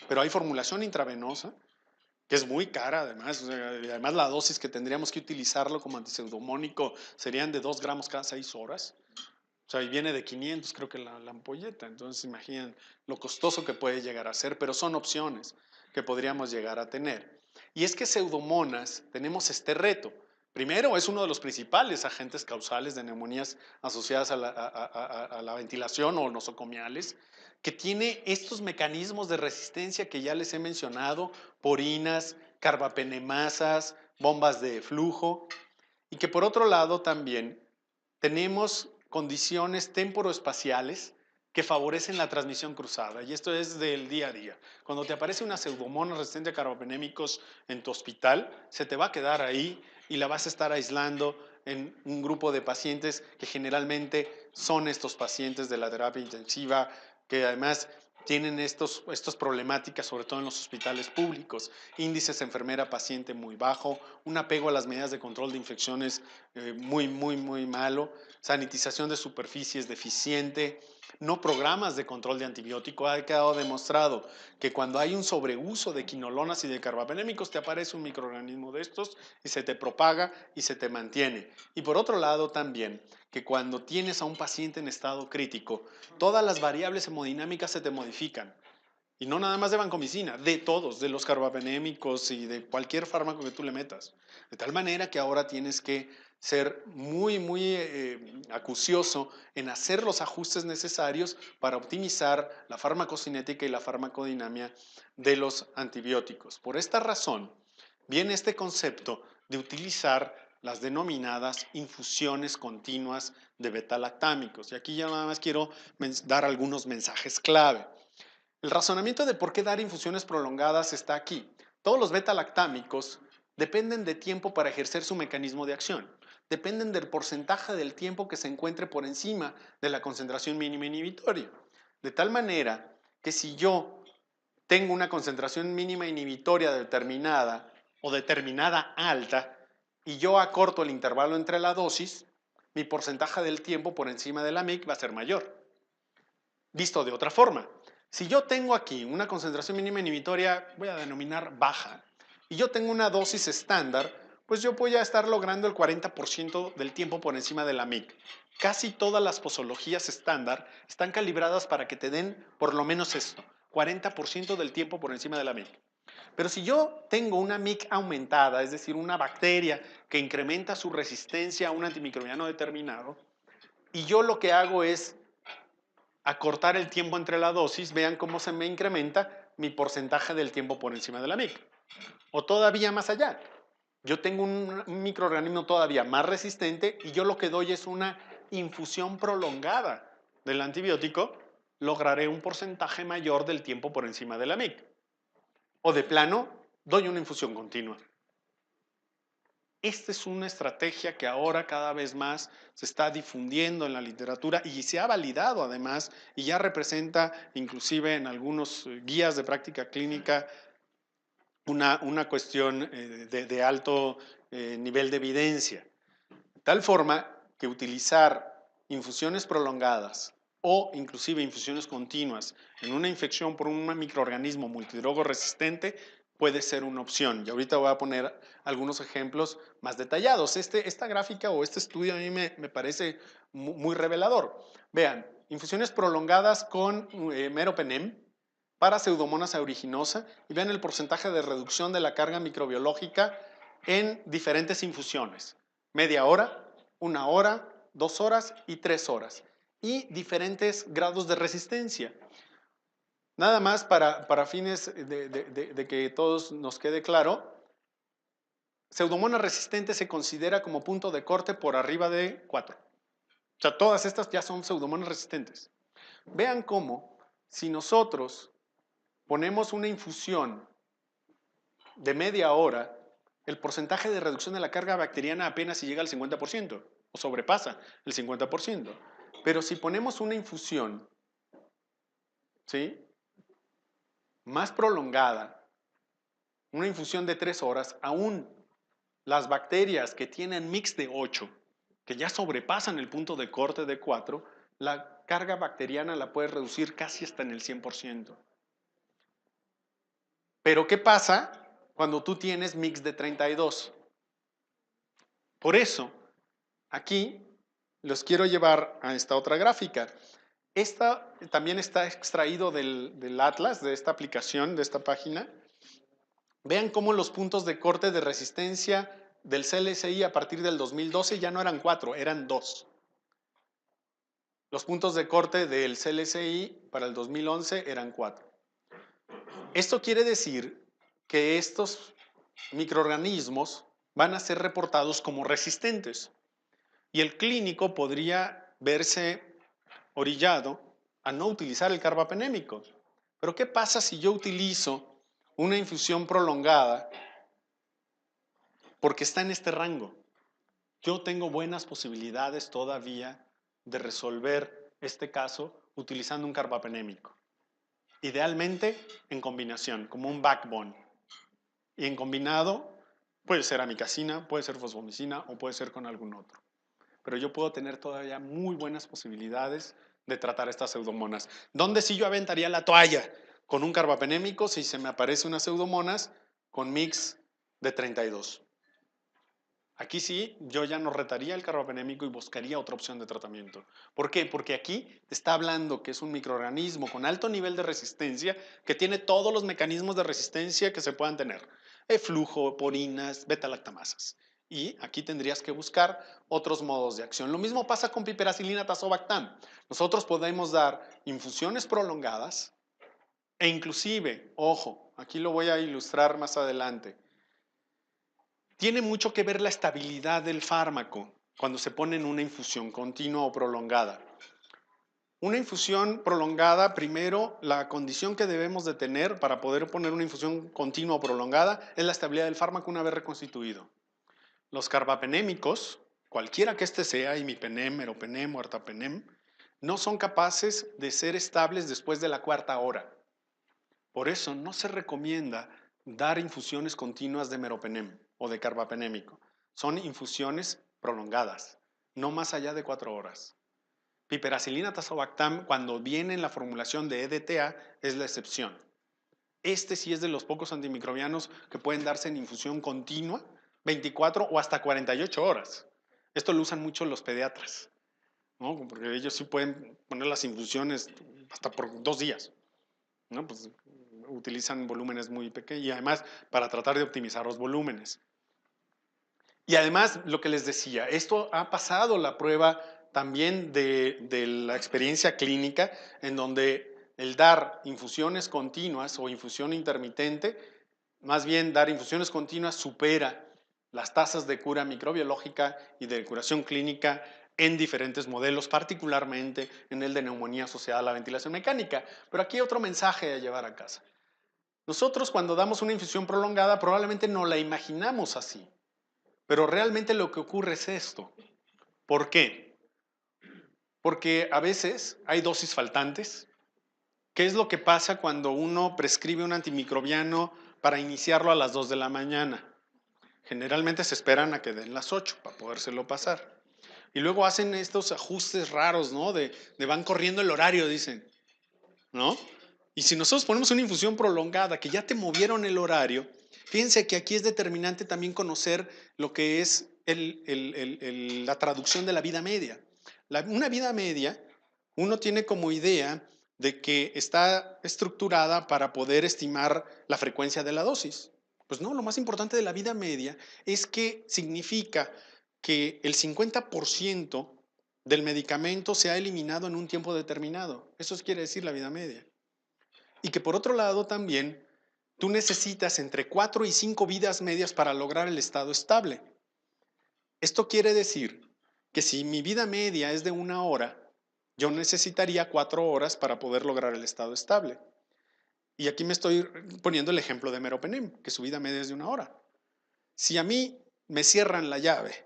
pero hay formulación intravenosa que es muy cara además, o sea, y además la dosis que tendríamos que utilizarlo como antipseudomónico serían de 2 gramos cada 6 horas. O sea, y viene de 500, creo que la ampolleta. Entonces, imaginen lo costoso que puede llegar a ser, pero son opciones que podríamos llegar a tener. Y es que pseudomonas tenemos este reto. Primero, es uno de los principales agentes causales de neumonías asociadas a la ventilación o nosocomiales, que tiene estos mecanismos de resistencia que ya les he mencionado, porinas, carbapenemasas, bombas de flujo, y que por otro lado también tenemos condiciones temporoespaciales que favorecen la transmisión cruzada. Y esto es del día a día. Cuando te aparece una pseudomona resistente a carbapenémicos en tu hospital, se te va a quedar ahí y la vas a estar aislando en un grupo de pacientes que generalmente son estos pacientes de la terapia intensiva, que además tienen estas problemáticas, sobre todo en los hospitales públicos. Índices enfermera-paciente muy bajo, un apego a las medidas de control de infecciones muy malo, sanitización de superficies deficiente, no programas de control de antibiótico. Ha quedado demostrado que cuando hay un sobreuso de quinolonas y de carbapenémicos, te aparece un microorganismo de estos y se te propaga y se te mantiene. Y por otro lado también, que cuando tienes a un paciente en estado crítico, todas las variables hemodinámicas se te modifican. Y no nada más de vancomicina, de todos, de los carbapenémicos y de cualquier fármaco que tú le metas. De tal manera que ahora tienes que ser muy acucioso en hacer los ajustes necesarios para optimizar la farmacocinética y la farmacodinamia de los antibióticos. Por esta razón, viene este concepto de utilizar las denominadas infusiones continuas de betalactámicos. Y aquí ya nada más quiero dar algunos mensajes clave. El razonamiento de por qué dar infusiones prolongadas está aquí. Todos los beta-lactámicos dependen de tiempo para ejercer su mecanismo de acción. dependen del porcentaje del tiempo que se encuentre por encima de la concentración mínima inhibitoria. De tal manera que si yo tengo una concentración mínima inhibitoria determinada o determinada alta y yo acorto el intervalo entre la dosis, mi porcentaje del tiempo por encima de la MIC va a ser mayor. Visto de otra forma, si yo tengo aquí una concentración mínima inhibitoria, voy a denominar baja, y yo tengo una dosis estándar, pues yo voy a estar logrando el 40% del tiempo por encima de la MIC. Casi todas las posologías estándar están calibradas para que te den por lo menos esto, 40% del tiempo por encima de la MIC. Pero si yo tengo una MIC aumentada, es decir, una bacteria que incrementa su resistencia a un antimicrobiano determinado, y yo lo que hago es acortar el tiempo entre la dosis, vean cómo se me incrementa mi porcentaje del tiempo por encima de la MIC. O todavía más allá, yo tengo un microorganismo todavía más resistente y yo lo que doy es una infusión prolongada del antibiótico, lograré un porcentaje mayor del tiempo por encima de la MIC. O de plano, doy una infusión continua. Esta es una estrategia que ahora cada vez más se está difundiendo en la literatura y se ha validado además y ya representa inclusive en algunos guías de práctica clínica una cuestión de alto nivel de evidencia. De tal forma que utilizar infusiones prolongadas o inclusive infusiones continuas en una infección por un microorganismo multidrogo resistente puede ser una opción. Y ahorita voy a poner algunos ejemplos más detallados. Esta gráfica o este estudio a mí me parece muy revelador. Vean, infusiones prolongadas con meropenem para Pseudomonas aeruginosa y vean el porcentaje de reducción de la carga microbiológica en diferentes infusiones. Media hora, 1 hora, 2 horas y 3 horas. Y diferentes grados de resistencia. Nada más para fines de que todos nos quede claro, Pseudomonas resistente se considera como punto de corte por arriba de 4. O sea, todas estas ya son Pseudomonas resistentes. Vean cómo, si nosotros ponemos una infusión de media hora, el porcentaje de reducción de la carga bacteriana apenas si llega al 50% o sobrepasa el 50%. Pero si ponemos una infusión, ¿sí?, más prolongada, una infusión de 3 horas, aún las bacterias que tienen mix de 8, que ya sobrepasan el punto de corte de 4, la carga bacteriana la puedes reducir casi hasta en el 100%. Pero ¿qué pasa cuando tú tienes mix de 32? Por eso, aquí los quiero llevar a esta otra gráfica. Esta también está extraído del Atlas, de esta aplicación, de esta página. Vean cómo los puntos de corte de resistencia del CLSI a partir del 2012 ya no eran 4, eran 2. Los puntos de corte del CLSI para el 2011 eran 4. Esto quiere decir que estos microorganismos van a ser reportados como resistentes y el clínico podría verse orillado a no utilizar el carbapenémico. Pero ¿qué pasa si yo utilizo una infusión prolongada porque está en este rango? Yo tengo buenas posibilidades todavía de resolver este caso utilizando un carbapenémico. Idealmente en combinación, como un backbone. Y en combinado puede ser amicacina, puede ser fosfomicina o puede ser con algún otro. Pero yo puedo tener todavía muy buenas posibilidades de tratar estas pseudomonas. ¿Dónde sí yo aventaría la toalla? Con un carbapenémico si se me aparece una pseudomonas con mix de 32. Aquí sí, yo ya no retaría el carbapenémico y buscaría otra opción de tratamiento. ¿Por qué? Porque aquí está hablando que es un microorganismo con alto nivel de resistencia que tiene todos los mecanismos de resistencia que se puedan tener. Flujo, porinas, beta-lactamasas. Y aquí tendrías que buscar otros modos de acción. Lo mismo pasa con piperacilina tazobactam. Nosotros podemos dar infusiones prolongadas e inclusive, ojo, aquí lo voy a ilustrar más adelante, tiene mucho que ver la estabilidad del fármaco cuando se pone en una infusión continua o prolongada. Una infusión prolongada, primero, la condición que debemos de tener para poder poner una infusión continua o prolongada es la estabilidad del fármaco una vez reconstituido. Los carbapenémicos, cualquiera que este sea, imipenem, meropenem o ertapenem, no son capaces de ser estables después de la cuarta hora. Por eso no se recomienda dar infusiones continuas de meropenem o de carbapenémico. Son infusiones prolongadas, no más allá de 4 horas. Piperacilina tazobactam, cuando viene en la formulación de EDTA, es la excepción. Este sí es de los pocos antimicrobianos que pueden darse en infusión continua, 24 o hasta 48 horas. Esto lo usan mucho los pediatras, ¿no? Porque ellos sí pueden poner las infusiones hasta por 2 días, ¿no? Pues utilizan volúmenes muy pequeños y además para tratar de optimizar los volúmenes. Y además, lo que les decía, esto ha pasado la prueba también de la experiencia clínica, en donde el dar infusiones continuas o infusión intermitente, más bien dar infusiones continuas supera las tasas de cura microbiológica y de curación clínica en diferentes modelos, particularmente en el de neumonía asociada a la ventilación mecánica. Pero aquí hay otro mensaje a llevar a casa. Nosotros cuando damos una infusión prolongada probablemente no la imaginamos así. Pero realmente lo que ocurre es esto. ¿Por qué? Porque a veces hay dosis faltantes. ¿Qué es lo que pasa cuando uno prescribe un antimicrobiano para iniciarlo a las 2 de la mañana? Generalmente se esperan a que den las 8 para podérselo pasar. Y luego hacen estos ajustes raros, ¿no? De van corriendo el horario, dicen, ¿no? Y si nosotros ponemos una infusión prolongada, que ya te movieron el horario, fíjense que aquí es determinante también conocer lo que es la traducción de la vida media. Una vida media, uno tiene como idea de que está estructurada para poder estimar la frecuencia de la dosis. Pues no, lo más importante de la vida media es que significa que el 50% del medicamento se ha eliminado en un tiempo determinado. Eso quiere decir la vida media. Y que por otro lado también tú necesitas entre 4 y 5 vidas medias para lograr el estado estable. Esto quiere decir que si mi vida media es de 1 hora, yo necesitaría 4 horas para poder lograr el estado estable. Y aquí me estoy poniendo el ejemplo de meropenem, que su vida media es de 1 hora. Si a mí me cierran la llave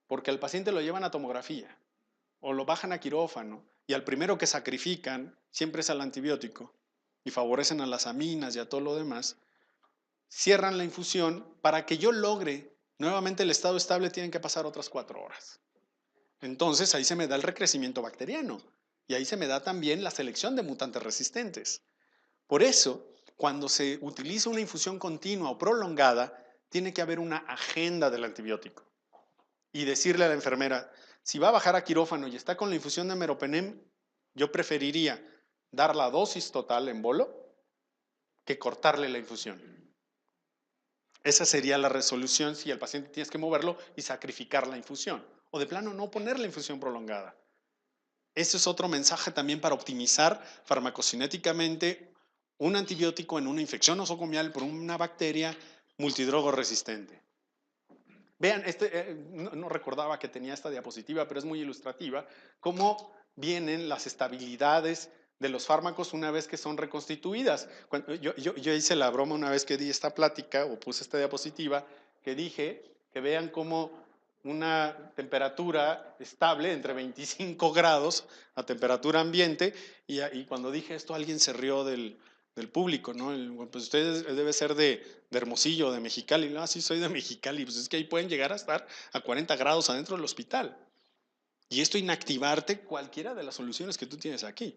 porque al paciente lo llevan a tomografía o lo bajan a quirófano y al primero que sacrifican siempre es al antibiótico y favorecen a las aminas y a todo lo demás, cierran la infusión, para que yo logre nuevamente el estado estable tienen que pasar otras 4 horas. Entonces ahí se me da el recrecimiento bacteriano y ahí se me da también la selección de mutantes resistentes. Por eso, cuando se utiliza una infusión continua o prolongada, tiene que haber una agenda del antibiótico. Y decirle a la enfermera, si va a bajar a quirófano y está con la infusión de meropenem, yo preferiría dar la dosis total en bolo que cortarle la infusión. Esa sería la resolución si el paciente tienes que moverlo y sacrificar la infusión. O de plano no poner la infusión prolongada. Ese es otro mensaje también para optimizar farmacocinéticamente un antibiótico en una infección nosocomial por una bacteria multidrogo resistente. Vean, no recordaba que tenía esta diapositiva, pero es muy ilustrativa, cómo vienen las estabilidades de los fármacos una vez que son reconstituidas. Yo hice la broma una vez que di esta plática o puse esta diapositiva, que dije que vean cómo una temperatura estable entre 25 grados a temperatura ambiente, y cuando dije esto alguien se rió del público, ¿no? Pues usted debe ser de Hermosillo, de Mexicali. No, sí soy de Mexicali. Pues es que ahí pueden llegar a estar a 40 grados adentro del hospital. Y esto inactivarte cualquiera de las soluciones que tú tienes aquí.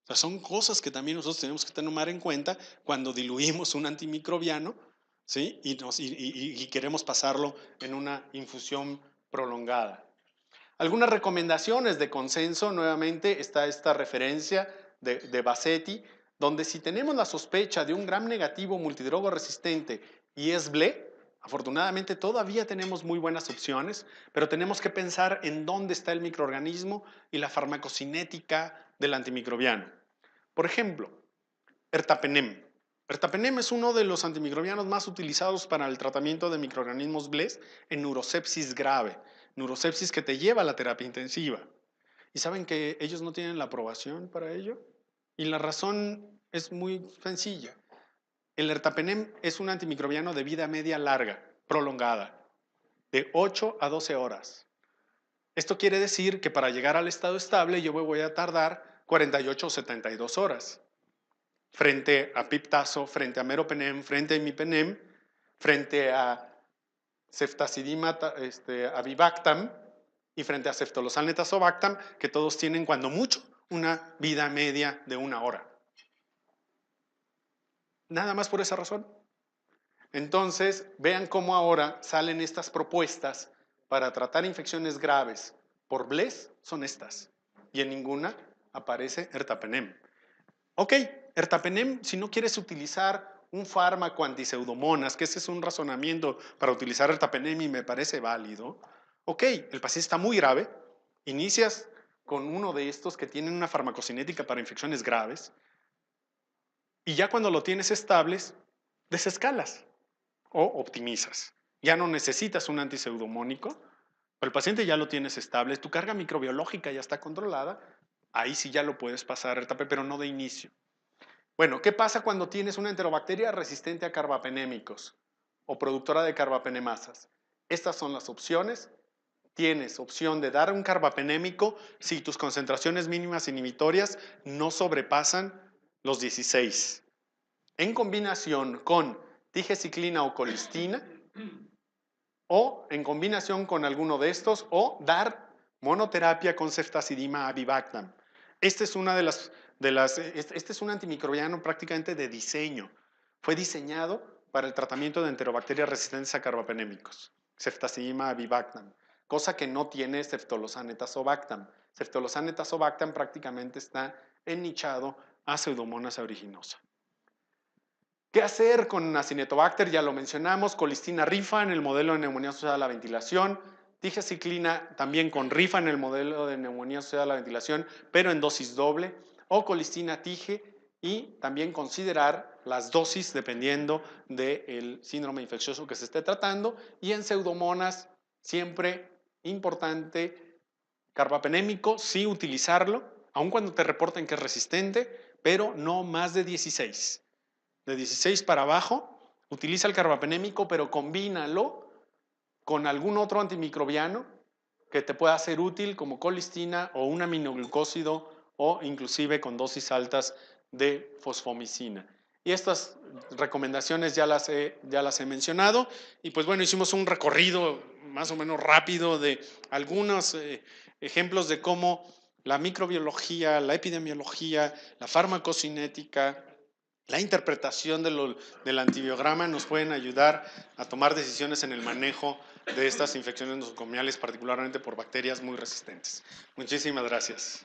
O sea, son cosas que también nosotros tenemos que tomar en cuenta cuando diluimos un antimicrobiano, ¿sí? Y queremos pasarlo en una infusión prolongada. Algunas recomendaciones de consenso, nuevamente está esta referencia de Bassetti, donde si tenemos la sospecha de un gram negativo multidrogo resistente y es BLE, afortunadamente todavía tenemos muy buenas opciones, pero tenemos que pensar en dónde está el microorganismo y la farmacocinética del antimicrobiano. Por ejemplo, ertapenem. Ertapenem es uno de los antimicrobianos más utilizados para el tratamiento de microorganismos BLES en neurosepsis grave, neurosepsis que te lleva a la terapia intensiva. ¿Y saben que ellos no tienen la aprobación para ello? Y la razón es muy sencilla. El ertapenem es un antimicrobiano de vida media larga, prolongada, de 8 a 12 horas. Esto quiere decir que para llegar al estado estable yo me voy a tardar 48 o 72 horas. Frente a piptazo, frente a meropenem, frente a imipenem, frente a ceftazidima avibactam y frente a ceftolozane tazobactam, que todos tienen cuando mucho una vida media de 1 hora. Nada más por esa razón. Entonces, vean cómo ahora salen estas propuestas para tratar infecciones graves por BLES, son estas. Y en ninguna aparece ertapenem. Ok, ertapenem, si no quieres utilizar un fármaco antiseudomonas, que ese es un razonamiento para utilizar ertapenem y me parece válido. Ok, el paciente está muy grave, inicias con uno de estos que tienen una farmacocinética para infecciones graves y ya cuando lo tienes estables, desescalas o optimizas. Ya no necesitas un antiseudomónico, pero el paciente ya lo tienes estable, tu carga microbiológica ya está controlada, ahí sí ya lo puedes pasar a ertapenem, pero no de inicio. Bueno, ¿qué pasa cuando tienes una enterobacteria resistente a carbapenémicos o productora de carbapenemasas? Estas son las opciones. Tienes opción de dar un carbapenémico si tus concentraciones mínimas inhibitorias no sobrepasan los 16. En combinación con tigeciclina o colistina, o en combinación con alguno de estos, o dar monoterapia con ceftazidima avibactam. Este es un antimicrobiano prácticamente de diseño. Fue diseñado para el tratamiento de enterobacterias resistentes a carbapenémicos, ceftazidima avibactam, cosa que no tiene ceftolozane tazobactam. Ceftolozane tazobactam prácticamente está ennichado a Pseudomonas aeruginosa. ¿Qué hacer con Acinetobacter? Ya lo mencionamos, colistina rifa en el modelo de neumonía asociada a la ventilación, tigeciclina también con rifa en el modelo de neumonía asociada a la ventilación, pero en dosis doble, o colistina tige, y también considerar las dosis dependiendo del síndrome infeccioso que se esté tratando, y en pseudomonas siempre importante, carbapenémico, sí utilizarlo, aun cuando te reporten que es resistente, pero no más de 16. De 16 para abajo, utiliza el carbapenémico, pero combínalo con algún otro antimicrobiano que te pueda ser útil, como colistina o un aminoglucósido, o inclusive con dosis altas de fosfomicina. Y estas recomendaciones ya las he mencionado. Y pues bueno, hicimos un recorrido más o menos rápido de algunos ejemplos de cómo la microbiología, la epidemiología, la farmacocinética, la interpretación del antibiograma nos pueden ayudar a tomar decisiones en el manejo de estas infecciones nosocomiales, particularmente por bacterias muy resistentes. Muchísimas gracias.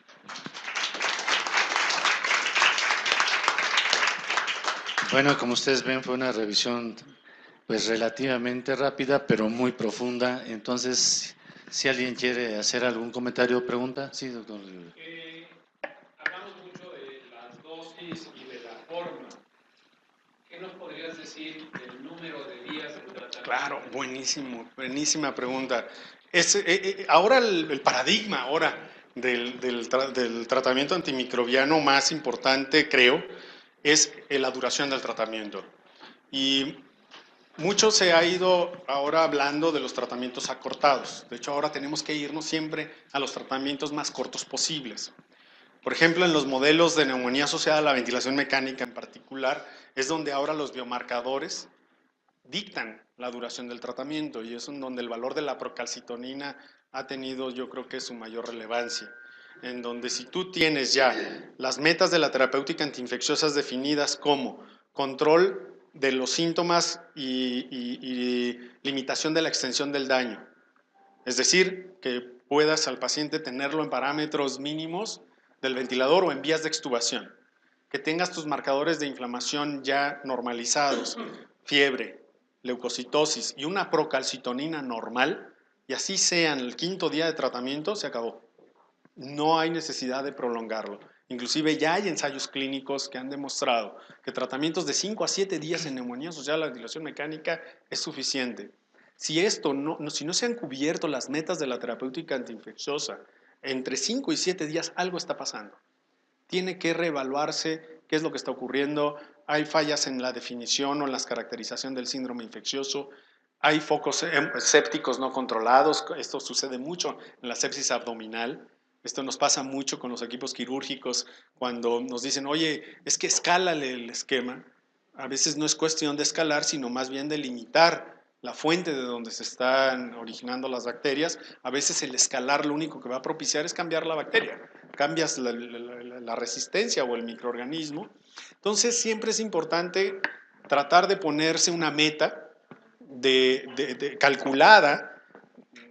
Bueno, como ustedes ven, fue una revisión pues relativamente rápida, pero muy profunda. Entonces, si alguien quiere hacer algún comentario o pregunta, sí, doctor. Hablamos mucho de las dosis y de la forma. ¿Qué nos podrías decir del número de días de tratamiento? Claro, buenísima pregunta. Ahora el paradigma ahora del tratamiento antimicrobiano más importante, creo, es la duración del tratamiento. Y mucho se ha ido ahora hablando de los tratamientos acortados. De hecho, ahora tenemos que irnos siempre a los tratamientos más cortos posibles. Por ejemplo, en los modelos de neumonía asociada a la ventilación mecánica en particular, es donde ahora los biomarcadores dictan la duración del tratamiento y es en donde el valor de la procalcitonina ha tenido, yo creo que su mayor relevancia. En donde si tú tienes ya las metas de la terapéutica antiinfecciosas definidas como control de los síntomas y limitación de la extensión del daño, es decir, que puedas al paciente tenerlo en parámetros mínimos del ventilador o en vías de extubación, que tengas tus marcadores de inflamación ya normalizados, fiebre, leucocitosis y una procalcitonina normal, y así sea en el 5.º día de tratamiento, se acabó. No hay necesidad de prolongarlo. Inclusive ya hay ensayos clínicos que han demostrado que tratamientos de 5 a 7 días en neumonía asociada a la ventilación mecánica es suficiente. Si no se han cubierto las metas de la terapéutica antiinfecciosa, entre 5 y 7 días algo está pasando. Tiene que reevaluarse qué es lo que está ocurriendo. Hay fallas en la definición o en la caracterización del síndrome infeccioso. Hay focos sépticos no controlados. Esto sucede mucho en la sepsis abdominal. Esto nos pasa mucho con los equipos quirúrgicos cuando nos dicen, oye, es que escálale el esquema. A veces no es cuestión de escalar, sino más bien de limitar la fuente de donde se están originando las bacterias. A veces el escalar lo único que va a propiciar es cambiar la bacteria. Cambias la resistencia o el microorganismo. Entonces siempre es importante tratar de ponerse una meta calculada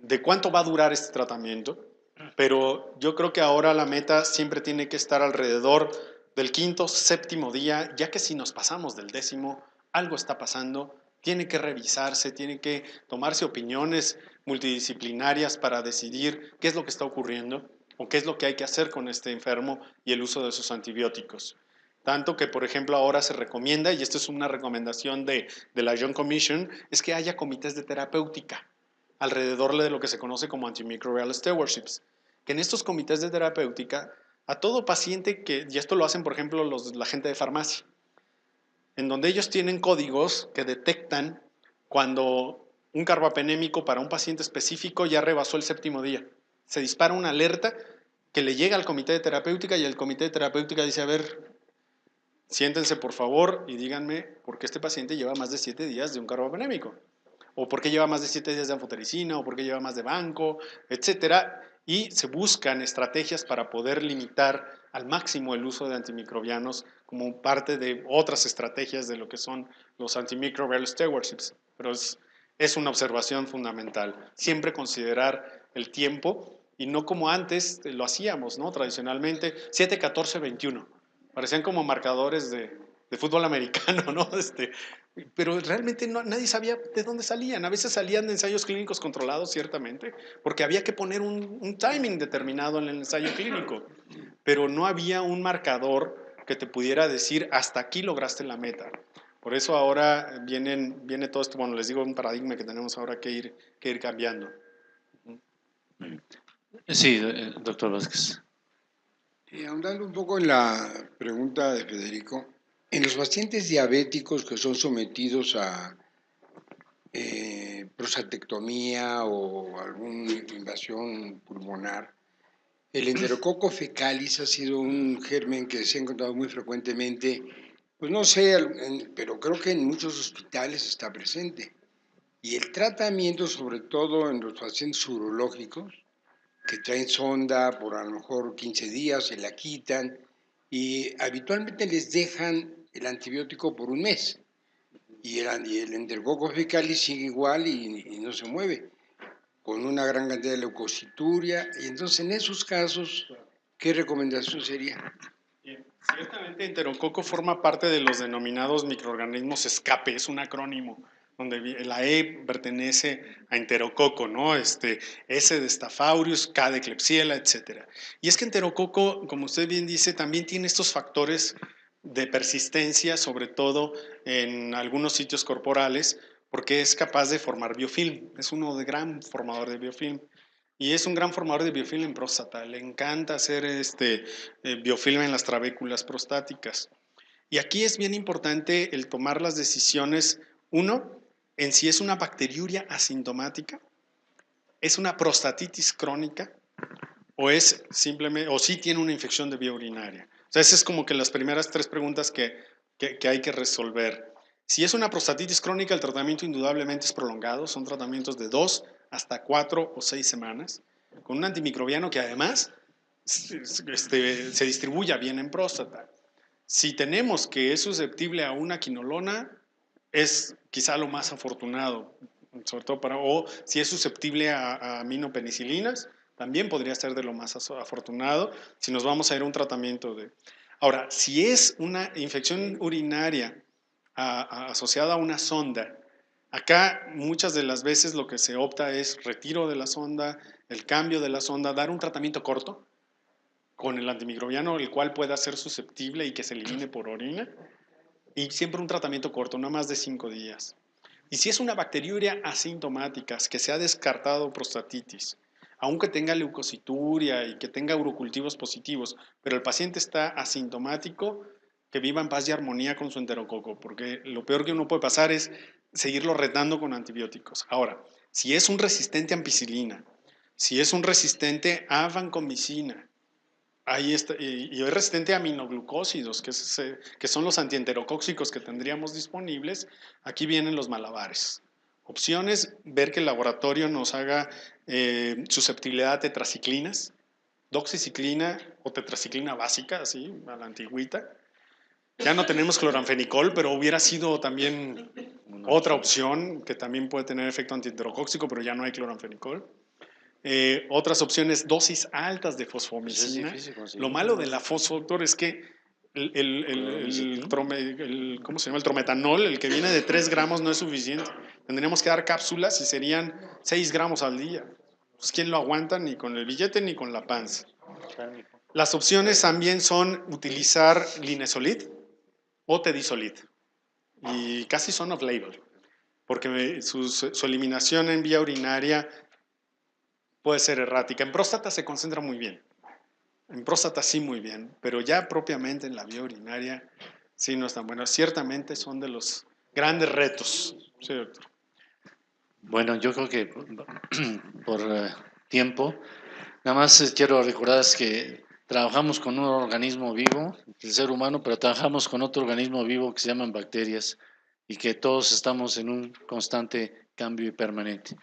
de cuánto va a durar este tratamiento, pero yo creo que ahora la meta siempre tiene que estar alrededor del quinto, séptimo día, ya que si nos pasamos del décimo, algo está pasando, tiene que revisarse, tiene que tomarse opiniones multidisciplinarias para decidir qué es lo que está ocurriendo o qué es lo que hay que hacer con este enfermo y el uso de sus antibióticos. Tanto que, por ejemplo, ahora se recomienda, y esto es una recomendación de la Joint Commission, es que haya comités de terapéutica alrededor de lo que se conoce como antimicrobial stewardships, que en estos comités de terapéutica, a todo paciente y esto lo hacen, por ejemplo, la gente de farmacia, en donde ellos tienen códigos que detectan cuando un carbapenémico para un paciente específico ya rebasó el séptimo día. Se dispara una alerta que le llega al comité de terapéutica y el comité de terapéutica dice, a ver, siéntense por favor y díganme por qué este paciente lleva más de 7 días de un carbapenémico, o por qué lleva más de 7 días de anfotericina, o por qué lleva más de banco, etcétera, y se buscan estrategias para poder limitar al máximo el uso de antimicrobianos como parte de otras estrategias de lo que son los antimicrobial stewardships. Pero es una observación fundamental. Siempre considerar el tiempo y no como antes lo hacíamos, ¿no? Tradicionalmente, 7, 14, 21. Parecían como marcadores de fútbol americano, ¿no? Pero realmente nadie sabía de dónde salían. A veces salían de ensayos clínicos controlados, ciertamente, porque había que poner un timing determinado en el ensayo clínico, pero no había un marcador que te pudiera decir hasta aquí lograste la meta. Por eso ahora viene todo esto, bueno, les digo, un paradigma que tenemos ahora que ir cambiando. Sí, doctor Vázquez. Ahondando un poco en la pregunta de Federico, en los pacientes diabéticos que son sometidos a prostatectomía o alguna invasión pulmonar, el enterococo fecalis ha sido un germen que se ha encontrado muy frecuentemente, pues no sé, pero creo que en muchos hospitales está presente. Y el tratamiento, sobre todo en los pacientes urológicos, que traen sonda por a lo mejor 15 días, se la quitan y habitualmente les dejan el antibiótico por un mes. Y el enterococo fecalis sigue igual y no se mueve, con una gran cantidad de leucocituria. Y entonces, en esos casos, ¿qué recomendación sería? Ciertamente, enterococo forma parte de los denominados microorganismos escape, es un acrónimo, donde la E pertenece a enterococo, ¿no? S de Staphylococcus, K de Klebsiella, etc. Y es que enterococo, como usted bien dice, también tiene estos factores de persistencia, sobre todo en algunos sitios corporales, porque es capaz de formar biofilm, es uno de gran formador de biofilm. Y es un gran formador de biofilm en próstata. Le encanta hacer biofilm en las trabéculas prostáticas. Y aquí es bien importante el tomar las decisiones, uno, en si es una bacteriuria asintomática, es una prostatitis crónica o es simplemente, o si tiene una infección de vía urinaria. O sea, esas es como que las primeras 3 preguntas que hay que resolver. Si es una prostatitis crónica, el tratamiento indudablemente es prolongado, son tratamientos de 2 hasta 4 o 6 semanas, con un antimicrobiano que además se distribuya bien en próstata. Si tenemos que es susceptible a una quinolona, es quizá lo más afortunado, sobre todo o si es susceptible a aminopenicilinas, también podría ser de lo más afortunado si nos vamos a ir a un tratamiento de... Ahora, si es una infección urinaria asociada a una sonda, acá muchas de las veces lo que se opta es retiro de la sonda, el cambio de la sonda, dar un tratamiento corto con el antimicrobiano, el cual pueda ser susceptible y que se elimine por orina, y siempre un tratamiento corto, no más de 5 días. Y si es una bacteriuria asintomática, que se ha descartado prostatitis, aunque tenga leucocituria y que tenga urocultivos positivos, pero el paciente está asintomático, que viva en paz y armonía con su enterococo, porque lo peor que uno puede pasar es seguirlo retando con antibióticos. Ahora, si es un resistente a ampicilina, si es un resistente a vancomicina, ahí está, y es resistente a aminoglucósidos, que son los antienterocóxicos que tendríamos disponibles, aquí vienen los malabares. Opciones, ver que el laboratorio nos haga susceptibilidad a tetraciclinas, doxiciclina o tetraciclina básica, así, a la antigüita. Ya no tenemos cloranfenicol, pero hubiera sido también otra opción que también puede tener efecto antienterocóxico, pero ya no hay cloranfenicol. Otras opciones, dosis altas de fosfomicina. Lo malo de la fosfo, doctor, es que ¿cómo se llama? El trometanol, el que viene de 3 gramos, no es suficiente. Tendríamos que dar cápsulas y serían 6 gramos al día. Pues, ¿quién lo aguanta? Ni con el billete ni con la panza. Las opciones también son utilizar linezolid o tedizolid. Y casi son off-label, porque su eliminación en vía urinaria puede ser errática. En próstata se concentra muy bien. En próstata sí muy bien, pero ya propiamente en la vía urinaria sí no es tan bueno. Ciertamente son de los grandes retos. Sí, doctor. Bueno, yo creo que por tiempo, nada más quiero recordarles que trabajamos con un organismo vivo, el ser humano, pero trabajamos con otro organismo vivo que se llaman bacterias y que todos estamos en un constante cambio y permanente.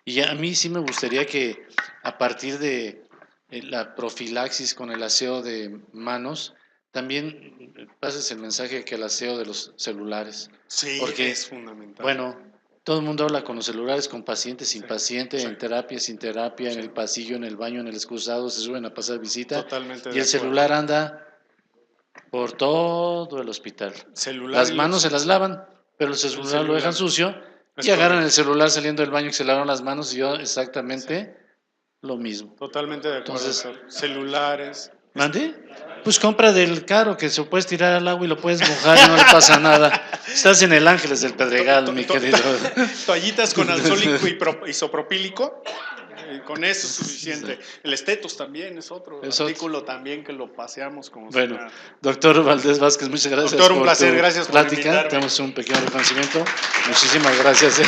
Y a mí sí me gustaría que a partir de la profilaxis con el aseo de manos, también pases el mensaje que el aseo de los celulares. Sí, porque es fundamental. Bueno, todo el mundo habla con los celulares, con pacientes, sin Sí, paciente, sí. en terapia, sin terapia, Sí. en el pasillo, en el baño, en el excusado, se suben a pasar visita. Totalmente Y de el acuerdo. celular anda por todo el hospital. Celular Las y manos los- se las lavan, pero el celular lo dejan celular. sucio Es y agarran correcto. el celular saliendo del baño que se lavaron las manos y yo exactamente lo mismo. Totalmente de acuerdo, Entonces, doctor. Celulares. ¿mande? Pues compra del caro que se lo puedes tirar al agua y lo puedes mojar y no le pasa nada. Estás en el Ángeles del Pedregal, mi querido. Toallitas con alzólico isopropílico. Con eso es suficiente. El estetos también es otro Es otro. artículo también que lo paseamos como si Bueno, nada. doctor Valdés Vázquez, muchas gracias Doctor, un por placer, tu gracias por plática. invitarme. Tenemos un pequeño reconocimiento. Muchísimas gracias.